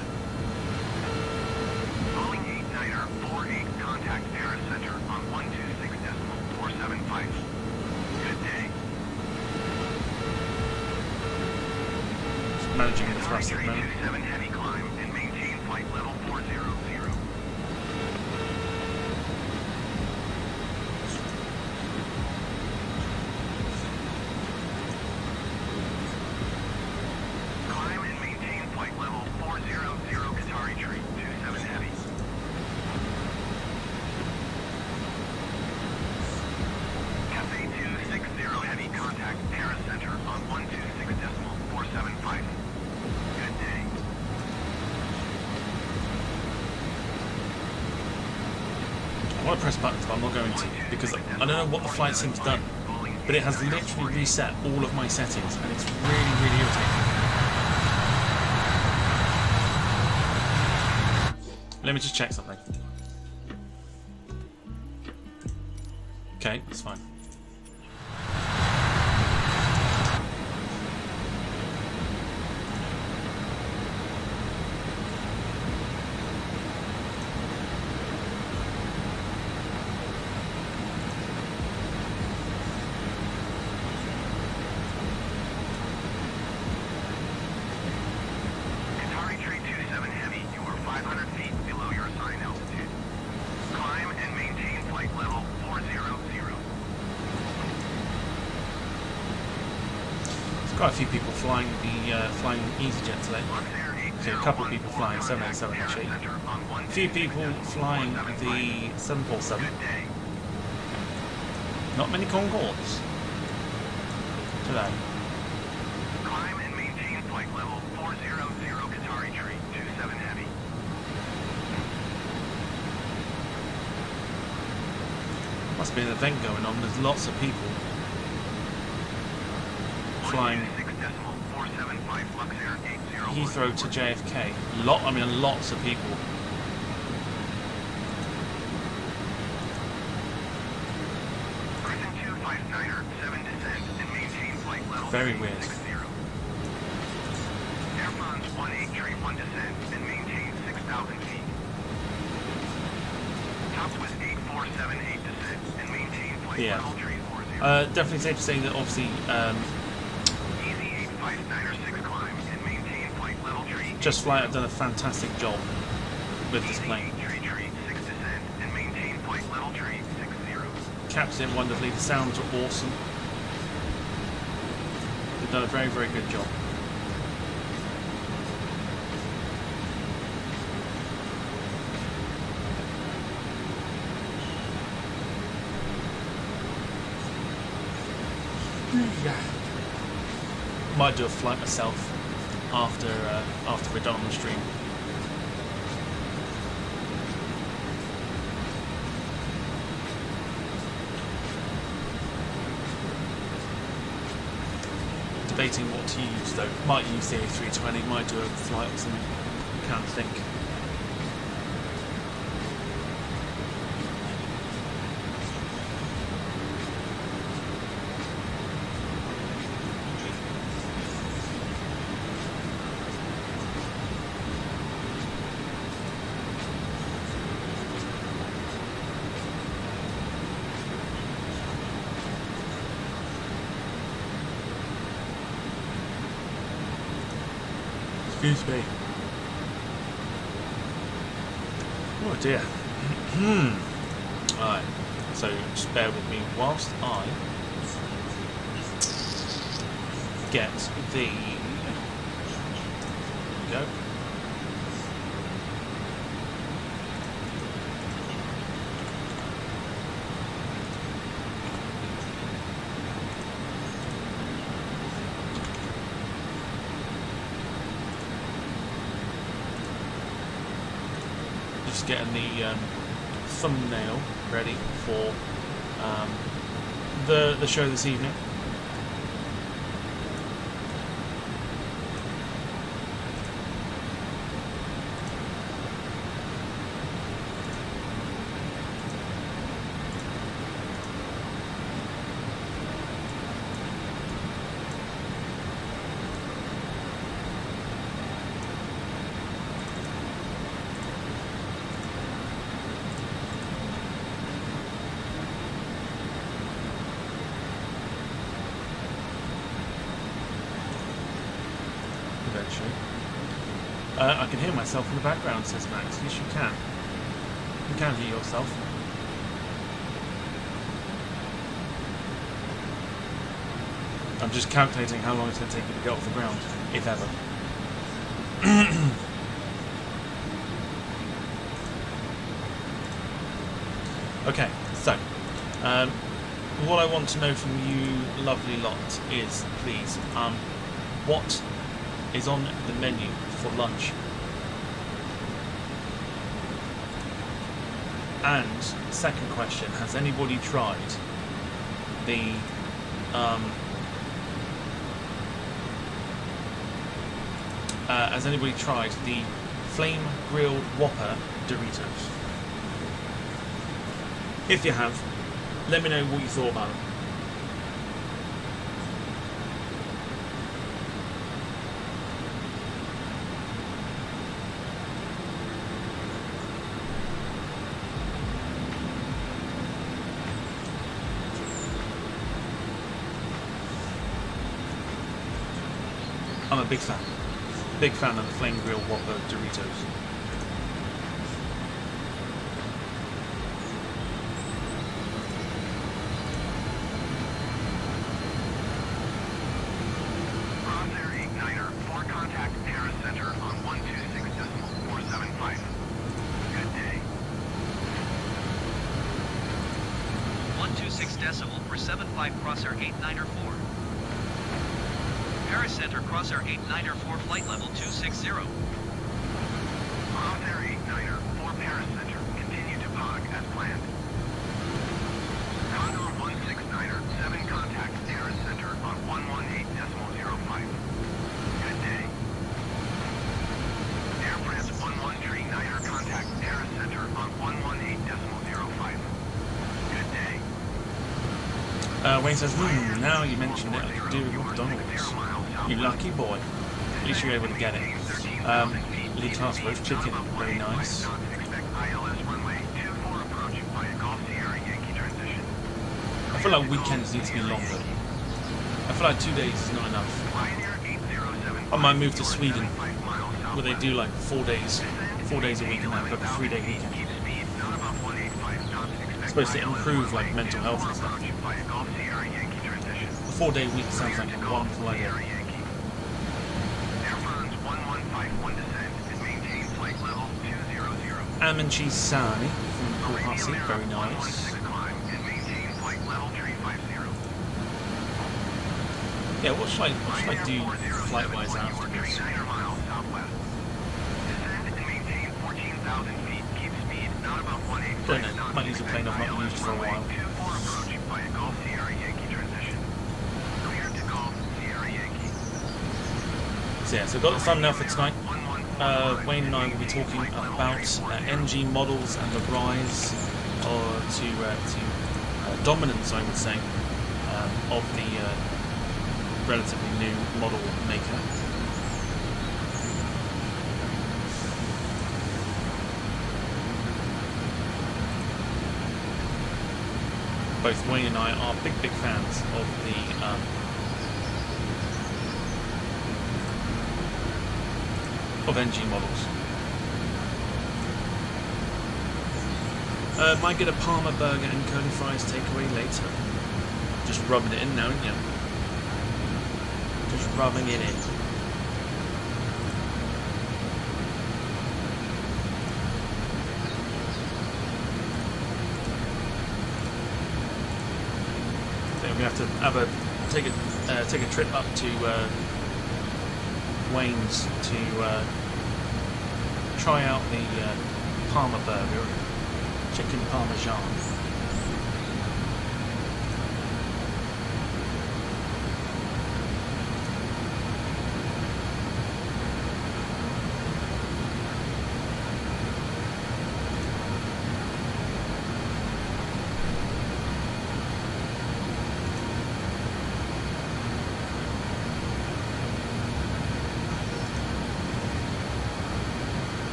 Boeing 8 Niner 48 contact Paris Center on 126.475. Good day. Managing the thrust at the moment. 7 heavy climb and maintain flight level 400. Climb and maintain flight level 400 Qatari tree 27 heavy. Cafe 260 heavy contact Paris Center on 126.475. Good day. I want to press buttons, but I'm not going to, because I don't know what the flight sim's done, but it has literally reset all of my settings, and it's really, really irritating. Let me just check something. Okay, that's fine. Qatari tree 27 heavy, you are 500 feet below your assigned altitude. Climb and maintain flight level 400. There's quite a few people flying the flying EasyJet today. So a couple of people flying 787 actually. A few people flying the 747. Not many Concords today. Climb and maintain flight level 400 Qatari tree 27 heavy. Must be an event going on. There's lots of people flying 6.475 Luxair 80. Heathrow to JFK. Lots of people. Crescent 259er 7 descent and maintain flight level Very weird. 60. Air France 18 tree 1 descent and maintain 6,000 feet. Southwest 8478 descent and maintain flight Yeah. level tree 40. Definitely safe to say that obviously Easy 859er 6 climb and maintain flight level tree. Just Flight have done a fantastic job with this Easy plane. 8 tree 6 descent and maintain flight level tree 60. Captured it wonderfully. The sounds are awesome. They've done a very, very good job. Might do a flight myself after we're done on the stream. Debating what to use though. Might use the A320, might do a flight or something. Can't think. Excuse me. Oh dear. Alright, so just bear with me whilst I get the... There we go. Just getting the thumbnail ready for the show this evening. I can hear myself in the background, says Max. Yes, you can. You can hear yourself. I'm just calculating how long it's going to take you to get off the ground, if ever. Okay, so what I want to know from you, lovely lot, is please, what is on the menu for lunch? And second question, has anybody tried the flame grilled Whopper Doritos? If you have, let me know what you thought about them. I'm a big fan. Big fan of the flame grilled Whopper Doritos. Crossair 89er, 4 contact Paris Center on 126.475. Good day. 126 decimal for 75 Crossair 89er 4. Paris Center Crossair 89er 4 flight level 260. Crossair 89er, 4 Paris Center, continue to POG as planned. Condor 169er, 7 contact Paris Center on 118.05. Good day. Air France 1139er, contact Paris Center on 118.05. Good day. Wayne says, now you mentioned it, I could do with McDonald's. You lucky boy. At least you're able to get it. Lee Class roast chicken, very nice. I feel like weekends need to be longer. I feel like 2 days is not enough. I might move to Sweden, where they do like 4 days a week and have like a 3-day weekend. It's supposed to improve like mental health and stuff. A 4-day week sounds like a wonderful idea. Ham and cheese sarnie from Paul Hussey, very nice. Yeah, what should I do flight-wise after this? Don't know, might use a plane I've not used for a while. So yeah, so I've got the thumbnail for tonight. Wayne and I will be talking about NG models and the rise to dominance, I would say, of the relatively new model maker. Both Wayne and I are big fans of the of NG models. Might get a Parma burger and curly fries takeaway later. Just rubbing it in now, aren't you? Just rubbing it in. We have to take a trip up to Wayne's to try out the Parma burger, chicken parmesan.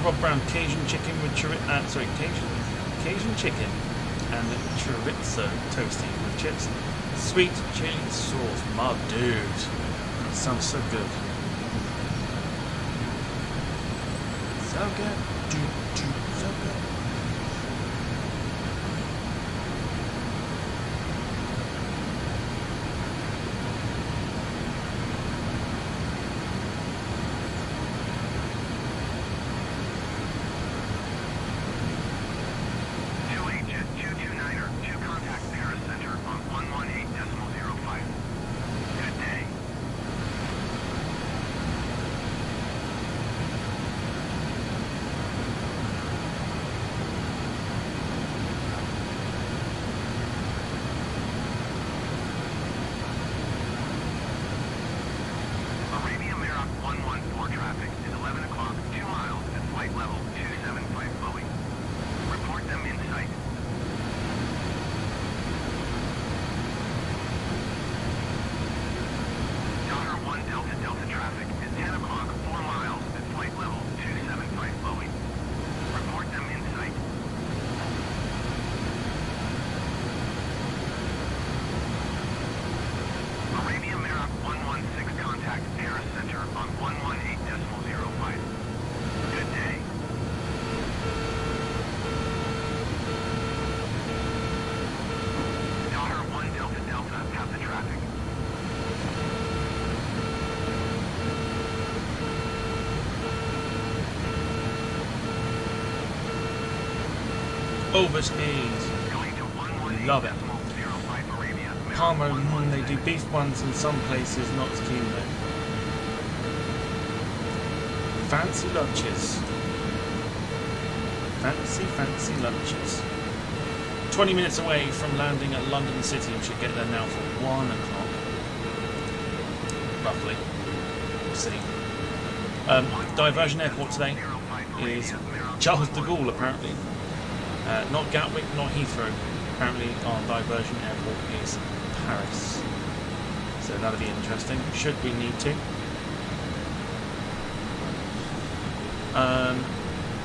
Rob Brown, Cajun chicken with Cajun chicken and chorizo toasting with chips, sweet chili sauce. My dude, that sounds so good. So good, so good. Overseas. Love it. Parma, they do beef ones in some places, not as keen though. Fancy lunches. Fancy lunches. 20 minutes away from landing at London City. We should get there now for 1 o'clock. Roughly. We'll see. Diversion airport today is Charles de Gaulle, apparently. Not Gatwick, not Heathrow. Apparently our diversion airport is Paris. So that'll be interesting, should we need to.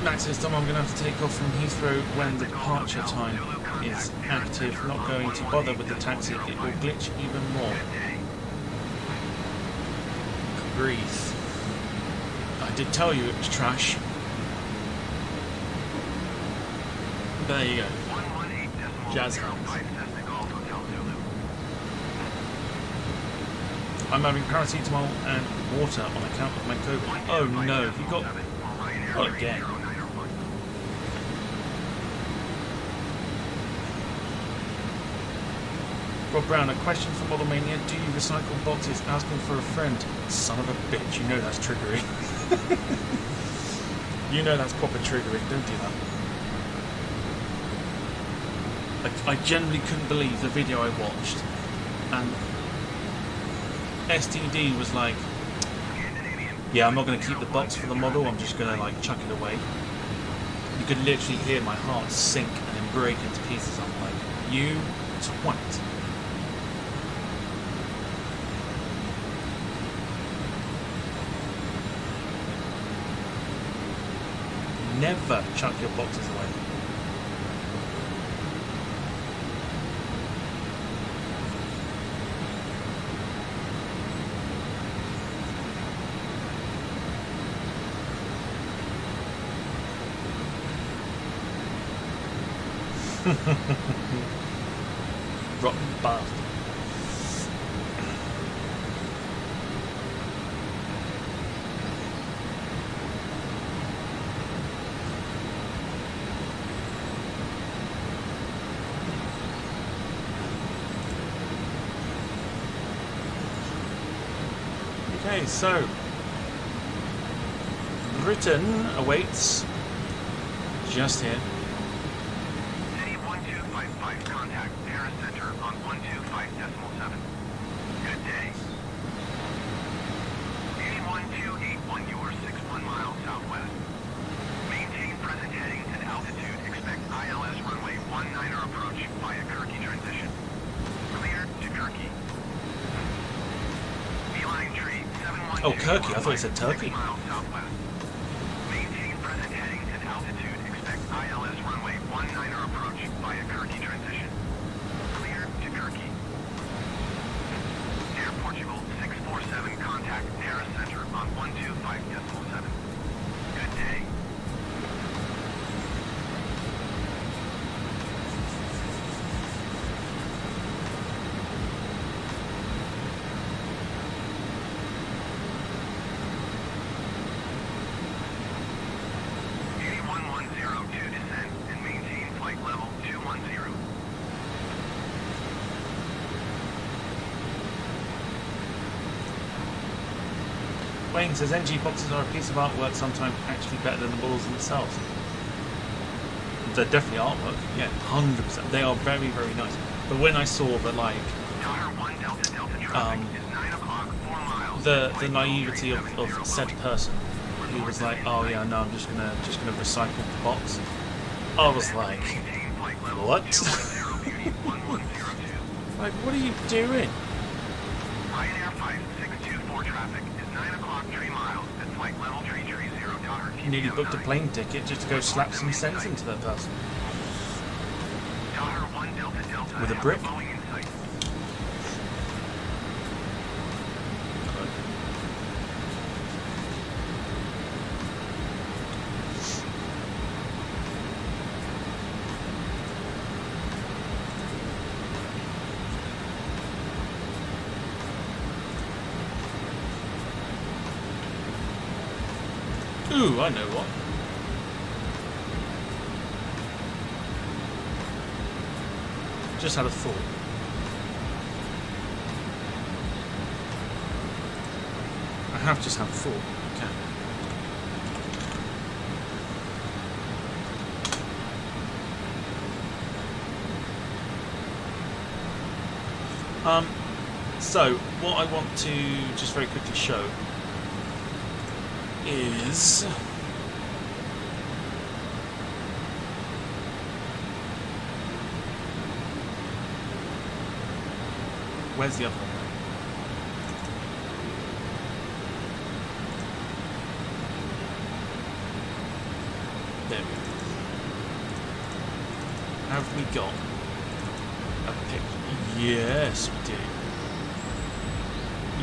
Max says, Tom, I'm going to have to take off from Heathrow when the departure time is active. Not going to bother with the taxi, it will glitch even more. Agreed. I did tell you it was trash. There you go. Jazz hands. I'm having paracetamol and water on account of my COVID. Oh no, you got... Not again. Rob Brown, a question from Model Mania. Do you recycle boxes? Asking for a friend. Son of a bitch, you know that's triggering. You know that's proper triggering, don't do that. I generally couldn't believe the video I watched, and STD was like, yeah, I'm not going to keep the box for the model, I'm just going to like chuck it away. You could literally hear my heart sink and then break into pieces. I'm like, you twat. Never chuck your boxes away. Rotten bastard. Okay, so Britain awaits just here. City 1255, contact Paris Center on 125.7. Good day. 81281, you are 61 miles southwest. Maintain present heading and altitude. Expect ILS runway 19er approach via Kirky transition. Clear to Kirky. Beeline tree 712. Oh, Kirky. I thought it said Turkey. 6 miles southwest. Maintain present heading and altitude. Expect ILS runway 19er approach via Kirky transition. Clear to Kirky. Air Portugal 647, contact Paris Center on 125.7. Good day. Wayne says NG boxes are a piece of artwork, sometimes actually better than the models themselves. They're definitely artwork, yeah, 100%. They are very, very nice. But when I saw the the naivety of said person, who was like, "Oh yeah, no, I'm just gonna recycle the box," I was like, "What? Like, what are you doing?" Nearly booked a plane ticket just to go slap some sense into that person. With a brick. Ooh, I know what. Just had a thought. I have just had a thought. Okay. So what I want to just very quickly show is where's the other one? There we go. Have we got a picture? Yes, we do.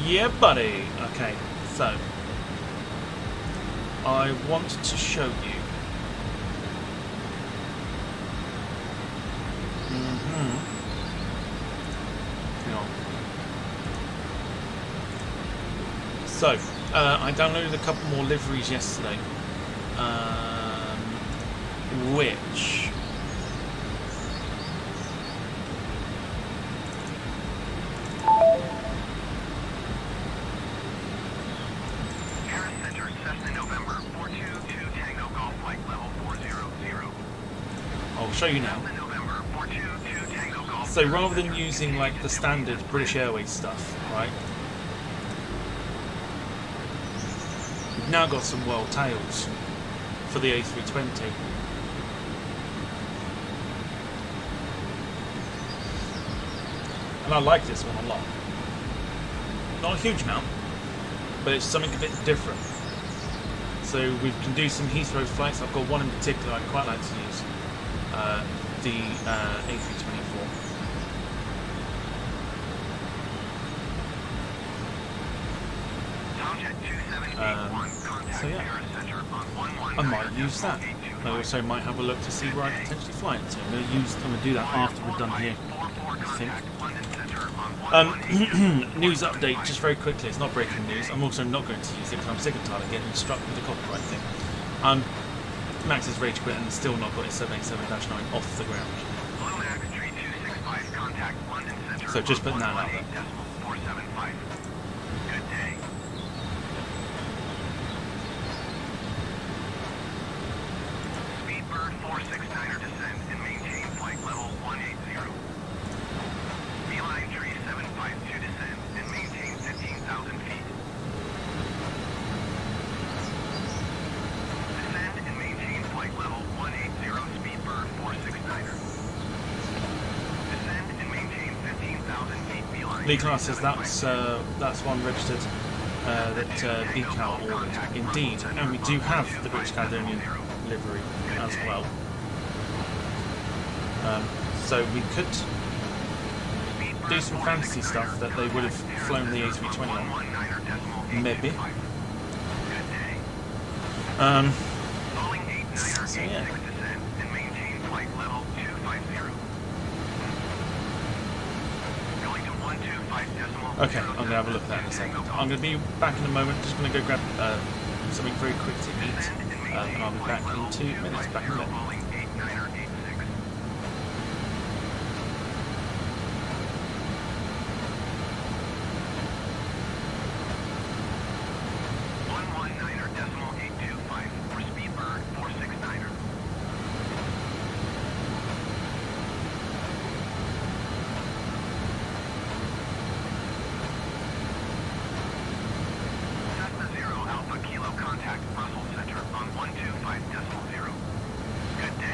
Yeah, buddy. Okay, so I want to show you. Hang on. So, I downloaded a couple more liveries yesterday, which I'll show you now. So rather than using like the standard British Airways stuff, right? We've now got some world tails for the A320. And I like this one a lot. Not a huge amount, but it's something a bit different. So we can do some Heathrow flights. I've got one in particular I'd quite like to use. The A324. So yeah, I might use that. I also might have a look to see where I can potentially fly it. So I'm going to do that after we're done here, I think. News update, just very quickly. It's not breaking news. I'm also not going to use it because I'm sick and tired of getting struck with the copyright thing. Max has rage quit and still not got his 787-9 off the ground. So just putting that out there. Good day. Speedbird 469er descend and maintain flight level 180. Beeline tree 752 descend and maintain 15,000 feet. Descend and maintain flight level 180 Speedbird 469er. Descend and maintain 15,000 feet. Beeline. Lee Class says that's one registered that BCAL ordered. Indeed, and we do have the British Caledonian livery as well. So we could do some fantasy stuff that they would have flown the A320 on. Maybe. So yeah. Okay, I'm going to have a look at that in a second. I'm going to be back in a moment. Just going to go grab something very quick to eat, and I'll be back in 2 minutes. Back in a minute. Good day.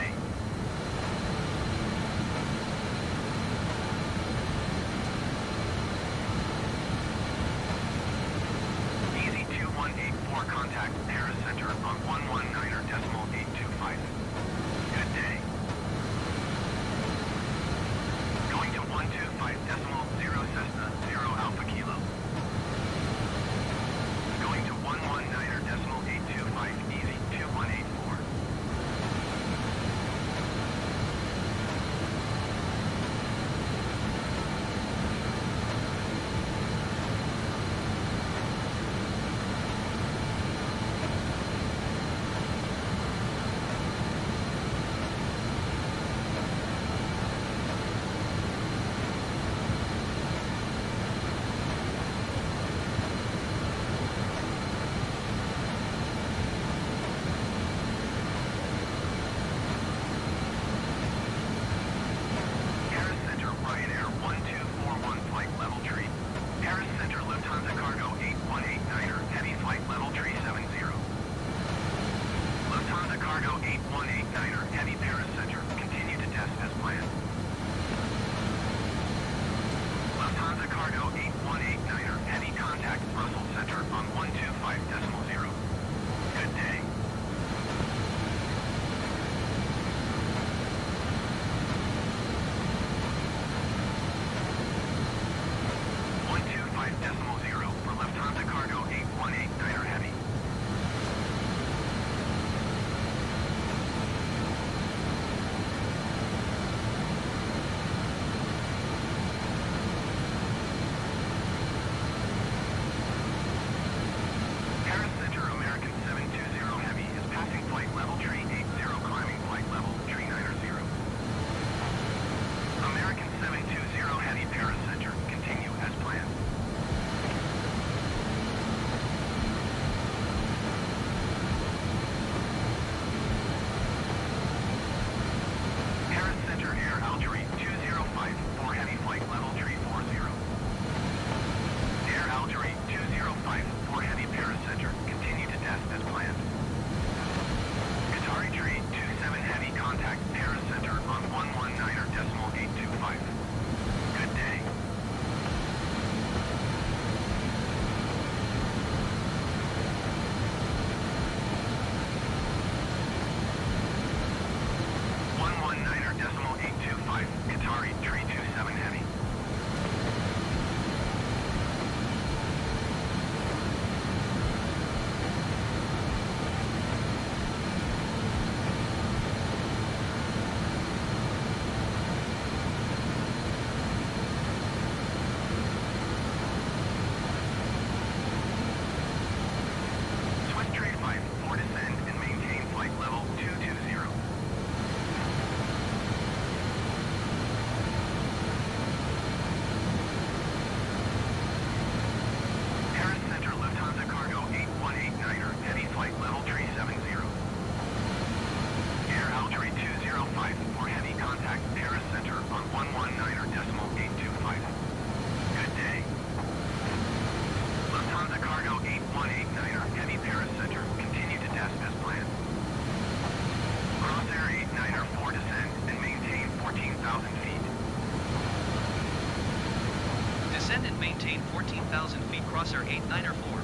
14,000 feet, Crossair 894.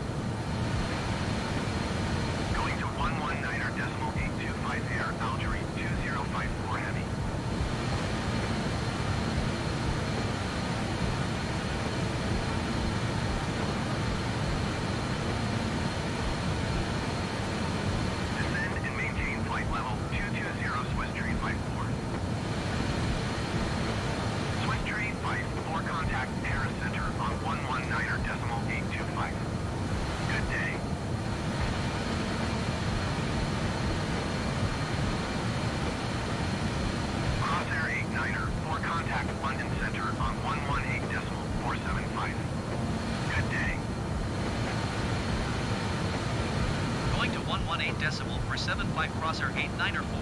Going to 119er decimal 825 air, Algerie 2054 heavy. Descend and maintain flight level 220 Swiss Tree 54. Swiss Tree 54 contact Paris Center on 119er decimal 825. Good day. Crossair 89er for contact London Center on 118 decimal 475. Good day. Going to 118 decimal per 75, Crossair 894.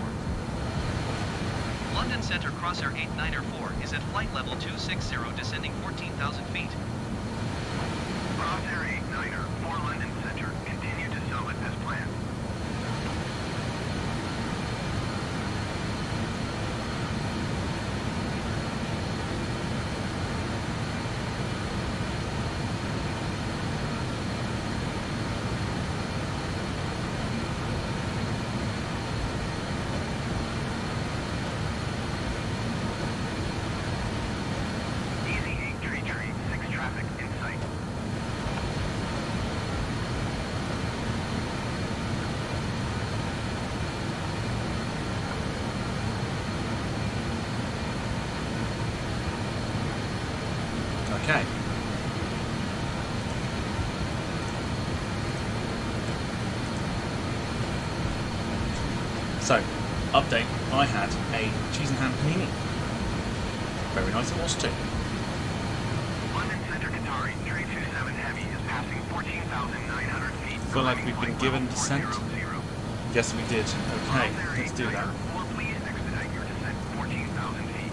London Center, Crossair 894 is at flight level 260, descending 14,000 feet. Crossair 89er for London Center. Continue to summit as planned. Easy 8 tree, 6 traffic in sight. Okay. So, update. I had a cheese and ham panini. Very nice it was too. London Center Qatari 327 Heavy is passing 14,900 feet. Feel like we've been given descent. Yes, we did. Okay, let's do that. Please expedite your descent 14,000 feet.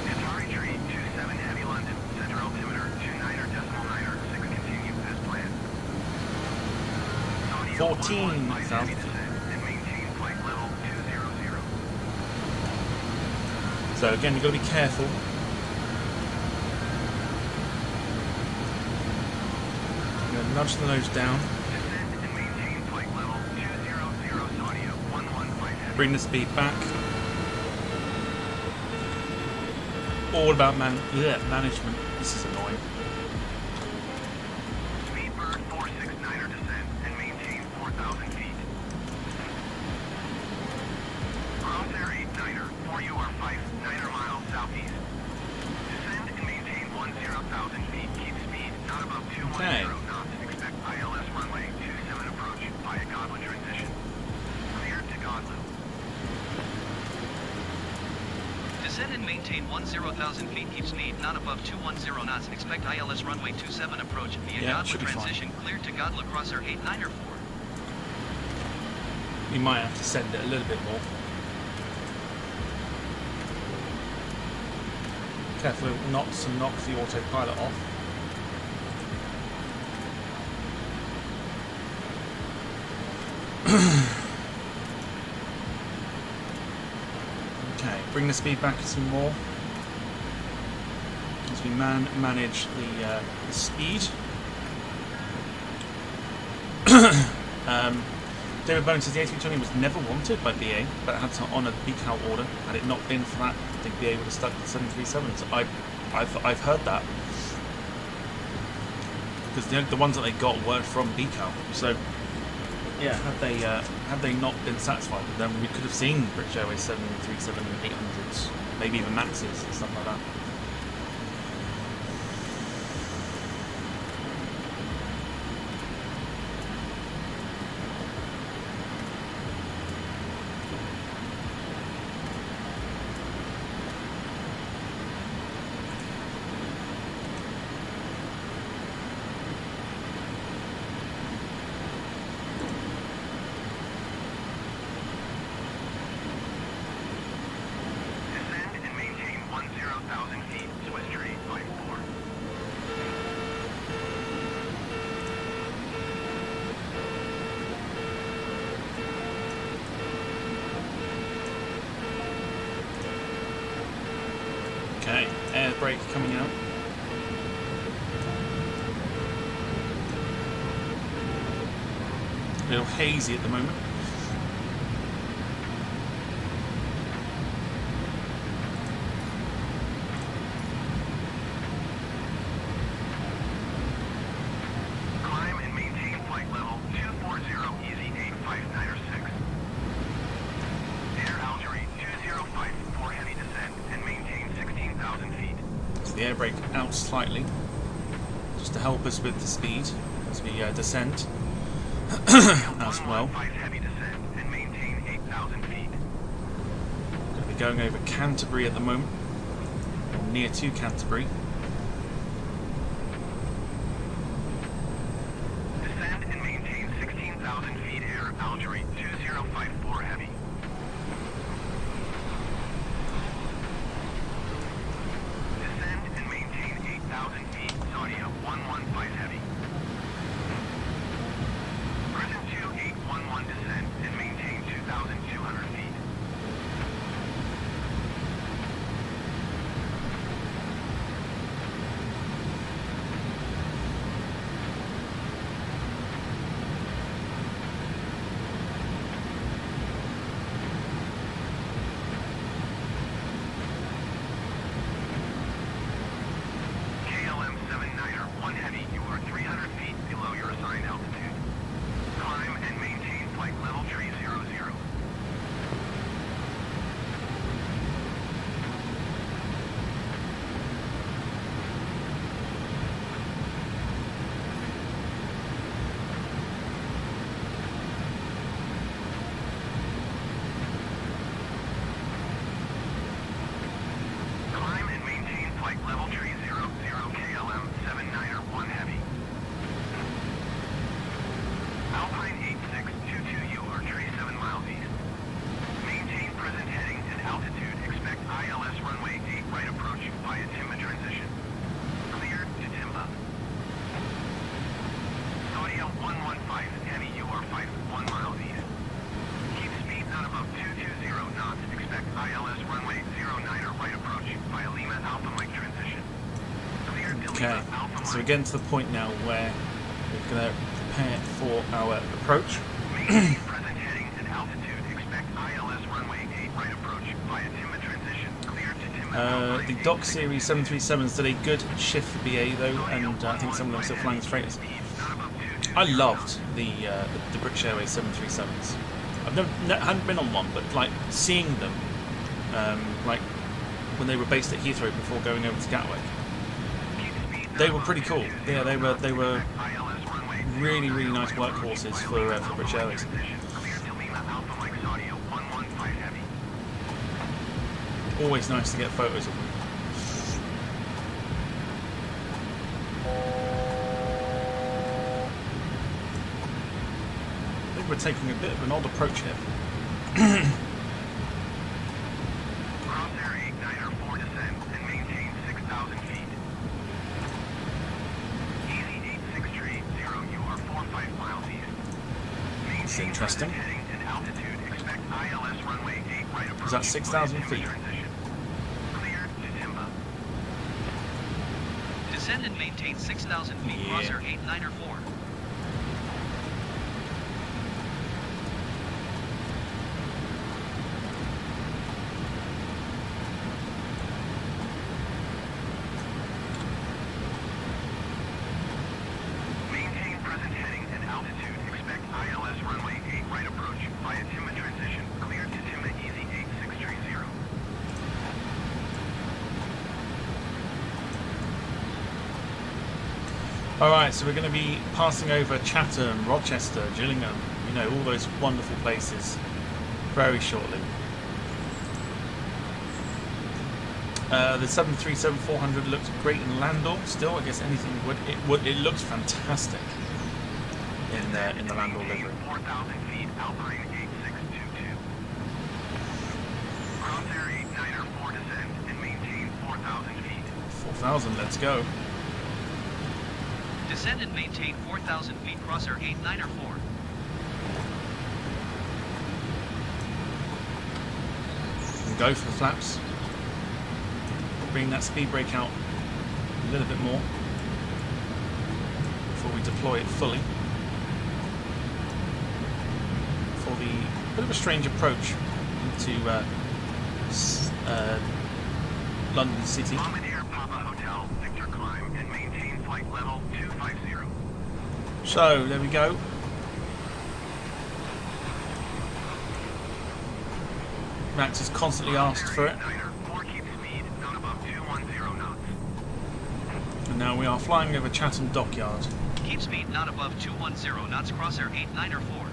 Qatari Tree 27 Heavy London Center altimeter 29er decimal 9er 6 continue as planned. 14,000 feet. And maintain flight level 200. So again, you've got to be careful. I'm going to nudge the nose down. Descend and maintain flight level 200 Saudia 115 Heavy. Bring the speed back. All about management. This is annoying. Speedbird 469er descend and maintain 4,000 feet. Crossair 89er 4UR5 9er mile southeast. Descend and maintain 10,000 feet. Keep speed not above 210 Okay. knots. Expect ILS runway 27 approach via Godwin transition. Cleared to Godwin. Descend and maintain 10,000 feet, keep speed not above 210 knots, expect ILS runway 27 approach via Yeah, Godwin should be fine. transition, cleared to Godla, Crossair 894. We might have to send it a little bit more. Careful not to knock the autopilot off. Okay, bring the speed back some more as we manage the speed. David Bones says the A320 was never wanted by BA, but it had to honour the BCAL order. Had it not been for that, I think BA would have stuck with 737s. I've heard that because the ones that they got were from BCAL. So yeah, had they not been satisfied with them, we could have seen British Airways 737 800s, maybe even Maxes and stuff like that. Descend and maintain 10,000 feet. Swiss Tree 54. Okay, air brake coming out. a little hazy at the moment. Climb and maintain flight level 240, easy 85906. Air Algerie 205 for heavy descent and maintain 16,000 feet. So the air brake out slightly, just to help us with the speed as we descend as well. Heavy descent and maintain 8,000 feet. Going to be going over Canterbury at the moment, or near to Canterbury. Descend and maintain 16,000 feet. Air Algerie 2054 heavy. Descend and maintain 8,000 feet. Saudia 115 heavy. Prism 2811 descend and maintain 2,200 feet. KLM 79er 1 heavy, you are 300 feet below your assigned altitude. Climb and maintain flight level 300. Climb and maintain flight level 300, KLM 79er 1 heavy. Alpine 8622, you are 37 miles east. Maintain present heading and altitude. Expect ILS runway 8 right approach via Timba transition. Clear to Timba. Saudia 115, heavy, you are 51 miles east. Keep speed not above 220 knots. Expect ILS runway 09 right approach via Lima Alpha Mike transition. Clear to Okay, Lima Alpha so Mike. we're getting to the point now where we're going to prepare for our approach. Maintain present heading and altitude. Expect ILS runway 8 right approach via Timba transition. Clear to Timba. The Dock Series 737s did a good shift for BAE though, and I think some of them still flying as freighters. I loved the British Airways 737s. I've hadn't been on one, but like seeing them, like when they were based at Heathrow before going over to Gatwick, they were pretty cool. Yeah, they were really nice workhorses for British Airways. Always nice to get photos of them. I think we're taking a bit of an odd approach here. Crossair 89er 4 descend and maintain 6,000 feet. Easy 8630, you are 45 miles east. It's interesting. Heading and altitude. Expect ILS runway 8 right approach. Is that 6,000 feet? Transition. Clear to Timba. Descend and maintain 6,000 feet. Yeah. Crossair 89er 4. Maintain present heading and altitude. Expect ILS runway 8 right approach via Timba transition. Clear to Timba easy 8630. Alright, so we're going to be passing over Chatham, Rochester, Gillingham, you know, all those wonderful places very shortly. The 737-400 looks great in Landau still. I guess anything would. It looks fantastic in the Landau livery. 4,000 feet, Alpine 8622. Crossair 89er 4 descend and maintain 4,000 feet. 4,000, let's go. Descend and maintain 4,000 feet. Crossair 89er 4. And go for the flaps. Bring that speed brake out a little bit more before we deploy it fully. the bit of a strange approach into London City. Bombardier Papa Hotel, Victor climb and maintain flight level 250. So there we go. Max has constantly asked for it. And now we are flying over Chatham Dockyard. Keep speed not above 210 knots, Crossair 89er 4.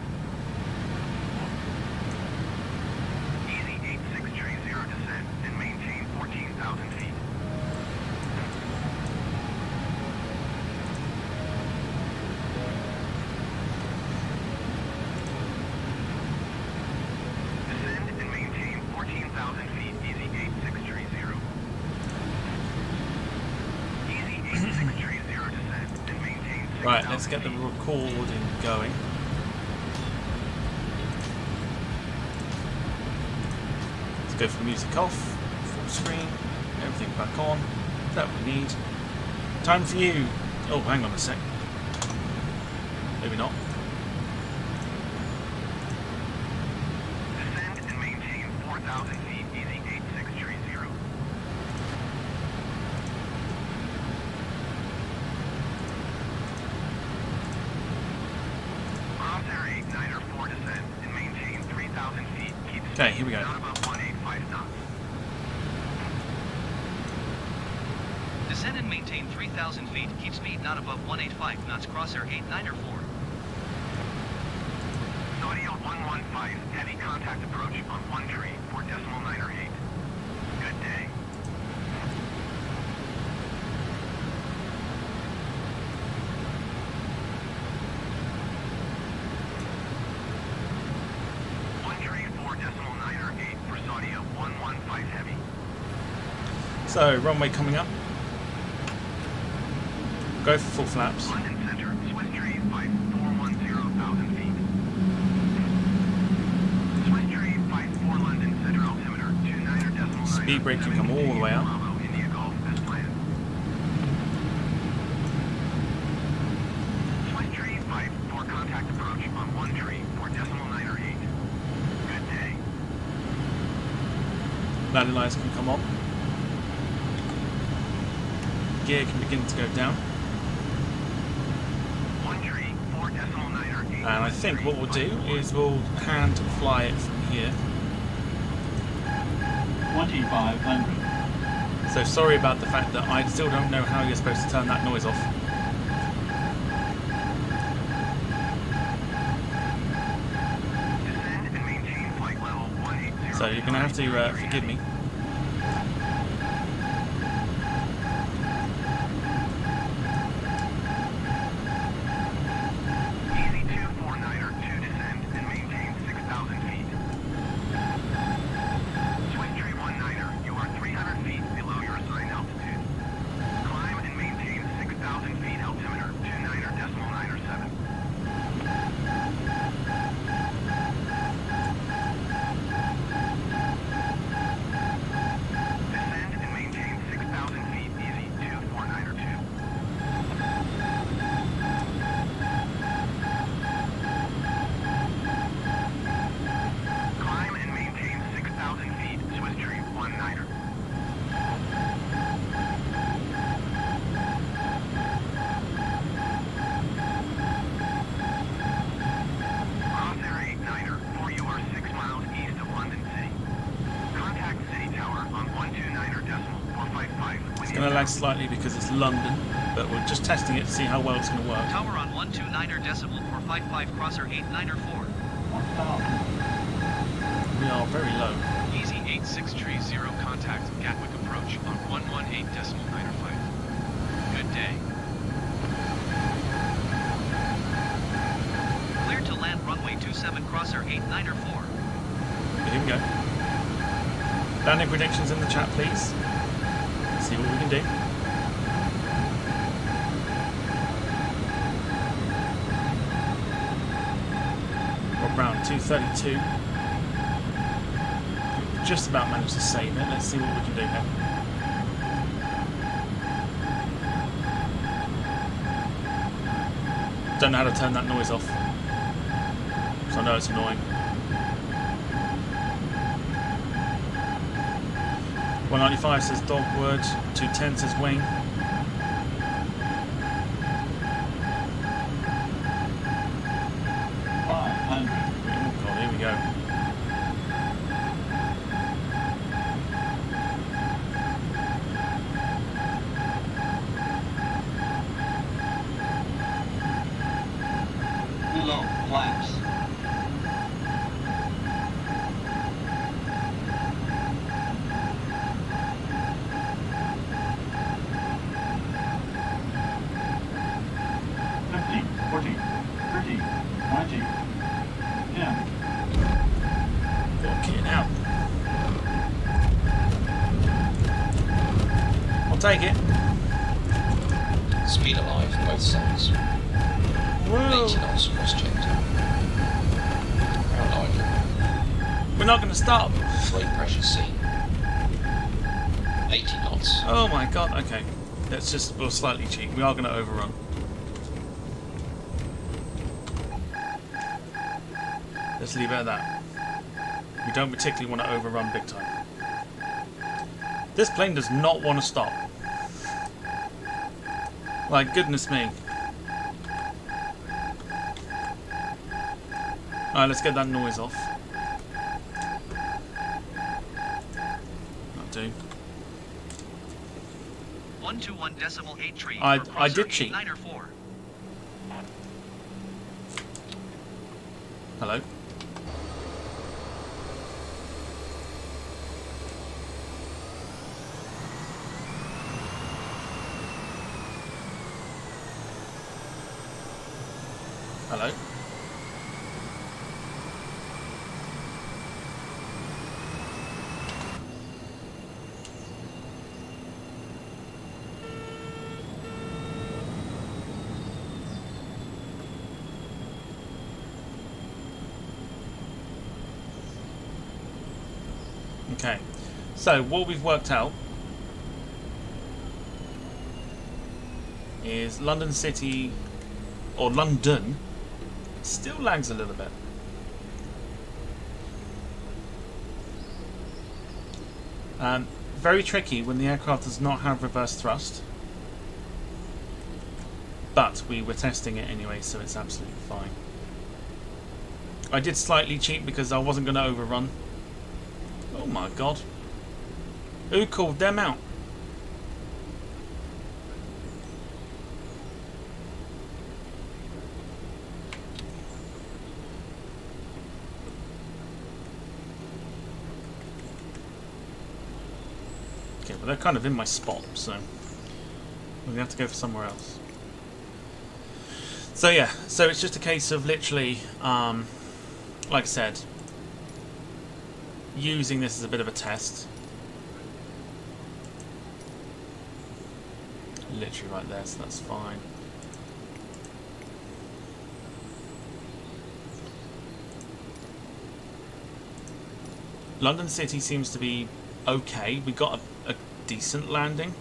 Easy 8630 descent and maintain 14,000 feet. Descend and maintain 14,000 feet, easy 8630. Easy 8630 descent and maintain 6,000 Right, let's get the feet. recording going. Let's go for music off, full screen, everything back on. That we need. Time for you. Oh, hang on a sec. Maybe not. Descend and maintain 4,000 feet, easy 8630. Crossair 89er 4 descent and maintain 3,000 feet. Keep Okay, here we go. not above 185 knots. Descend and maintain 3,000 feet. Keep speed not above 185 knots, Crossair 89er 4. Audio 115, heavy contact approach on 1 tree for decimal 9 or 8. Good day. One tree for decimal 9 or 8 for Saudio 115 heavy. So, runway coming up. Go for full flaps. London Center, Swiss tree 5410,000 feet. Swiss tree 54 London Center altimeter 29er decimal 9. Speed brake can come all the way up. Bravo, India Golf as planned. Swiss tree 54 contact approach on 1 tree for decimal 9 or 8. Good day. Landing lights can come on. Gear can begin to go down. 1 tree 4 decimal 9 or 8. And I think what we'll do is we'll hand fly it from here. 2500. So sorry about the fact that I still don't know how you're supposed to turn that noise off. Descend and maintain flight level 180. So you're going to have to forgive me. Easy 249er 2 descend and maintain 6,000 feet. Swiss tree 19er, you are 300 feet below your assigned altitude. Climb and maintain 6,000 feet altimeter 29er decimal 9 or 7. Descend and maintain 6,000 feet, easy 249er 2. Climb and maintain 6,000 feet, Swiss tree 19er. Crossair 89er, for you are 6 miles east of London City. Contact City Tower on 129er decimal 455. It's going to lag slightly because it's London, but we're just testing it to see how well it's going to work. Tower on 129er decimal 455, Crossair 89er 4. 1000. We are very low. Easy 8630 contact Gatwick approach on 118 decimal 9 or 5. Good day. Clear to land runway 27, Crossair 89er 4. Here we go. Landing predictions in the chat, please. Let's see what we can do. Rob Brown 232. Just about managed to save it. Let's see what we can do here. Don't know how to turn that noise off, so I know it's annoying. 195 says Dogwood. 210 says Wayne. Oh god, here we go. Long flaps. Take it. Speed alive, both sides. 80 knots cross-checked. How lively. We're not going to stop. Float pressure seen. 80 knots. Oh my god, okay. That's just, we're slightly cheap. We are going to overrun. Let's leave it at that. We don't particularly want to overrun big time. This plane does not want to stop. Like, goodness me. Alright, let's get that noise off. That'll do. 121.8 tree. I did cheat. 904. Hello? Hello? Okay, so what we've worked out is London City, or London, still lags a little bit. Very tricky when the aircraft does not have reverse thrust, but we were testing it anyway, so it's absolutely fine. I did slightly cheat because I wasn't going to overrun. Oh my god. Who called them out? Okay, well they're kind of in my spot, so we're going to have to go for somewhere else. So yeah, so it's just a case of literally, like I said, using this as a bit of a test. Literally right there, so that's fine. London City seems to be okay. We got a decent landing.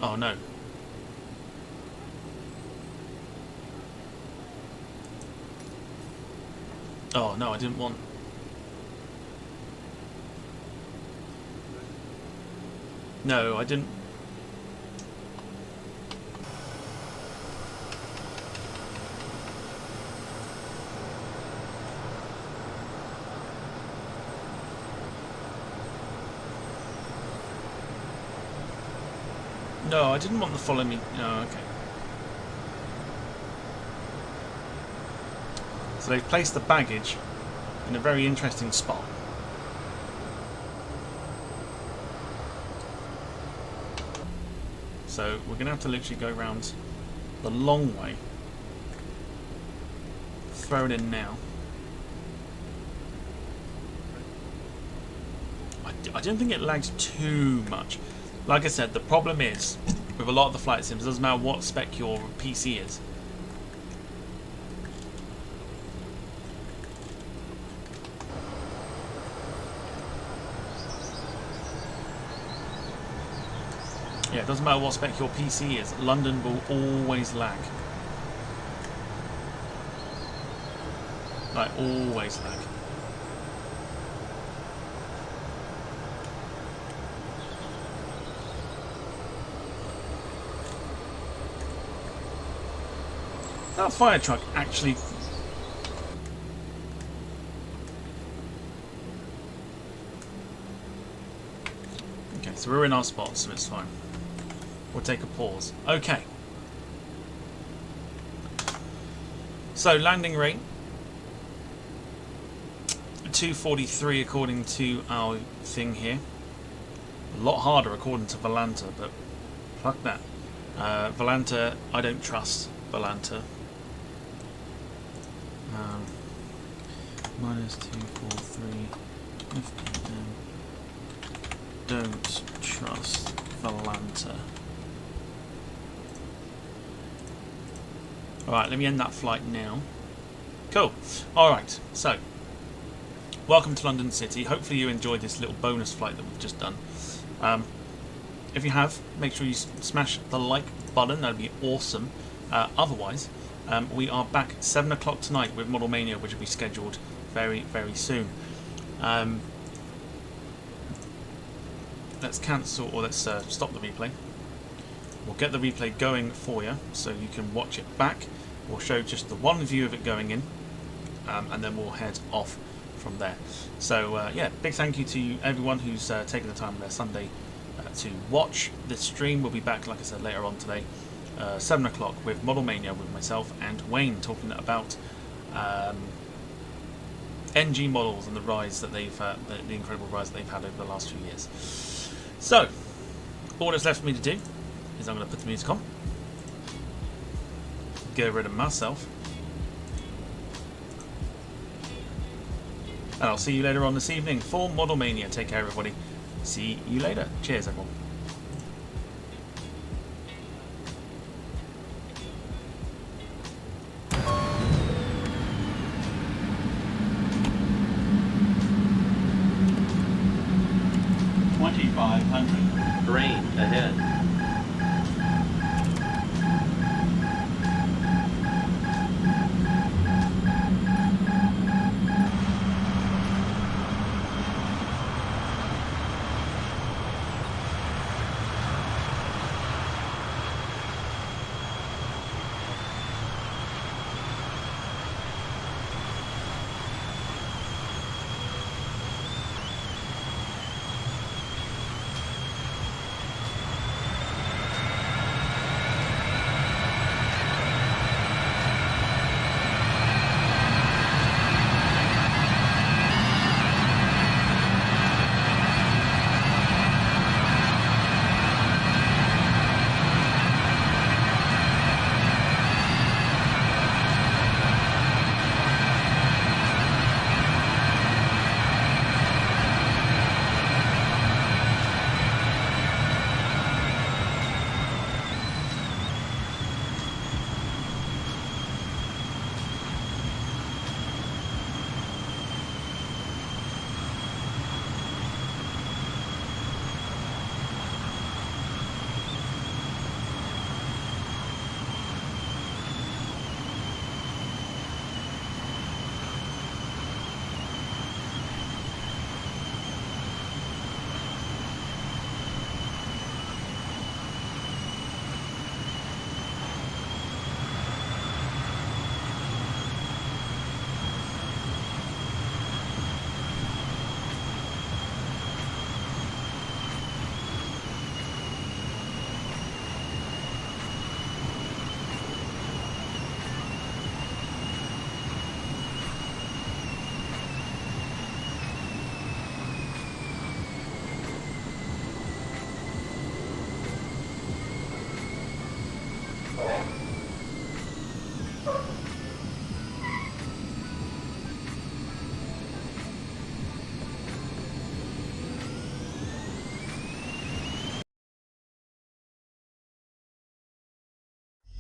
Oh no. Oh no, I didn't want... No, I didn't... No, I didn't want to follow me. No, okay. So they've placed the baggage in a very interesting spot. So we're going to have to literally go around the long way. Throw it in now. I don't think it lags too much. Like I said, the problem is, with a lot of the flight sims, it doesn't matter what spec your PC is. Yeah, it doesn't matter what spec your PC is, London will always lag. Like, always lag. That fire truck actually... Okay, so we're in our spot, so it's fine. We'll take a pause. Okay. So, landing rate 243 according to our thing here. A lot harder according to Volanta, but fuck that. Volanta, I don't trust Volanta. Minus 243 FPM. Don't trust Volanta. Alright, let me end that flight now. Cool. Alright, so welcome to London City. Hopefully you enjoyed this little bonus flight that we've just done. If you have, make sure you smash the like button. That would be awesome. Otherwise, we are back 7 o'clock tonight with Model Mania, which will be scheduled very, very soon. Let's cancel, or let's stop the replay. We'll get the replay going for you, so you can watch it back. We'll show just the one view of it going in, and then we'll head off from there. So yeah, big thank you to everyone who's taken the time on their Sunday to watch this stream. We'll be back, like I said, later on today, 7 o'clock with Model Mania with myself and Wayne, talking about NG models and the rise that they've the incredible rise that they've had over the last few years. So all that's left for me to do is I'm going to put the music on, get rid of myself, and I'll see you later on this evening for Model Mania. Take care, everybody. See you later. Cheers, everyone. Rain ahead.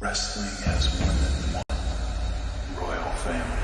Wrestling has more than one royal family.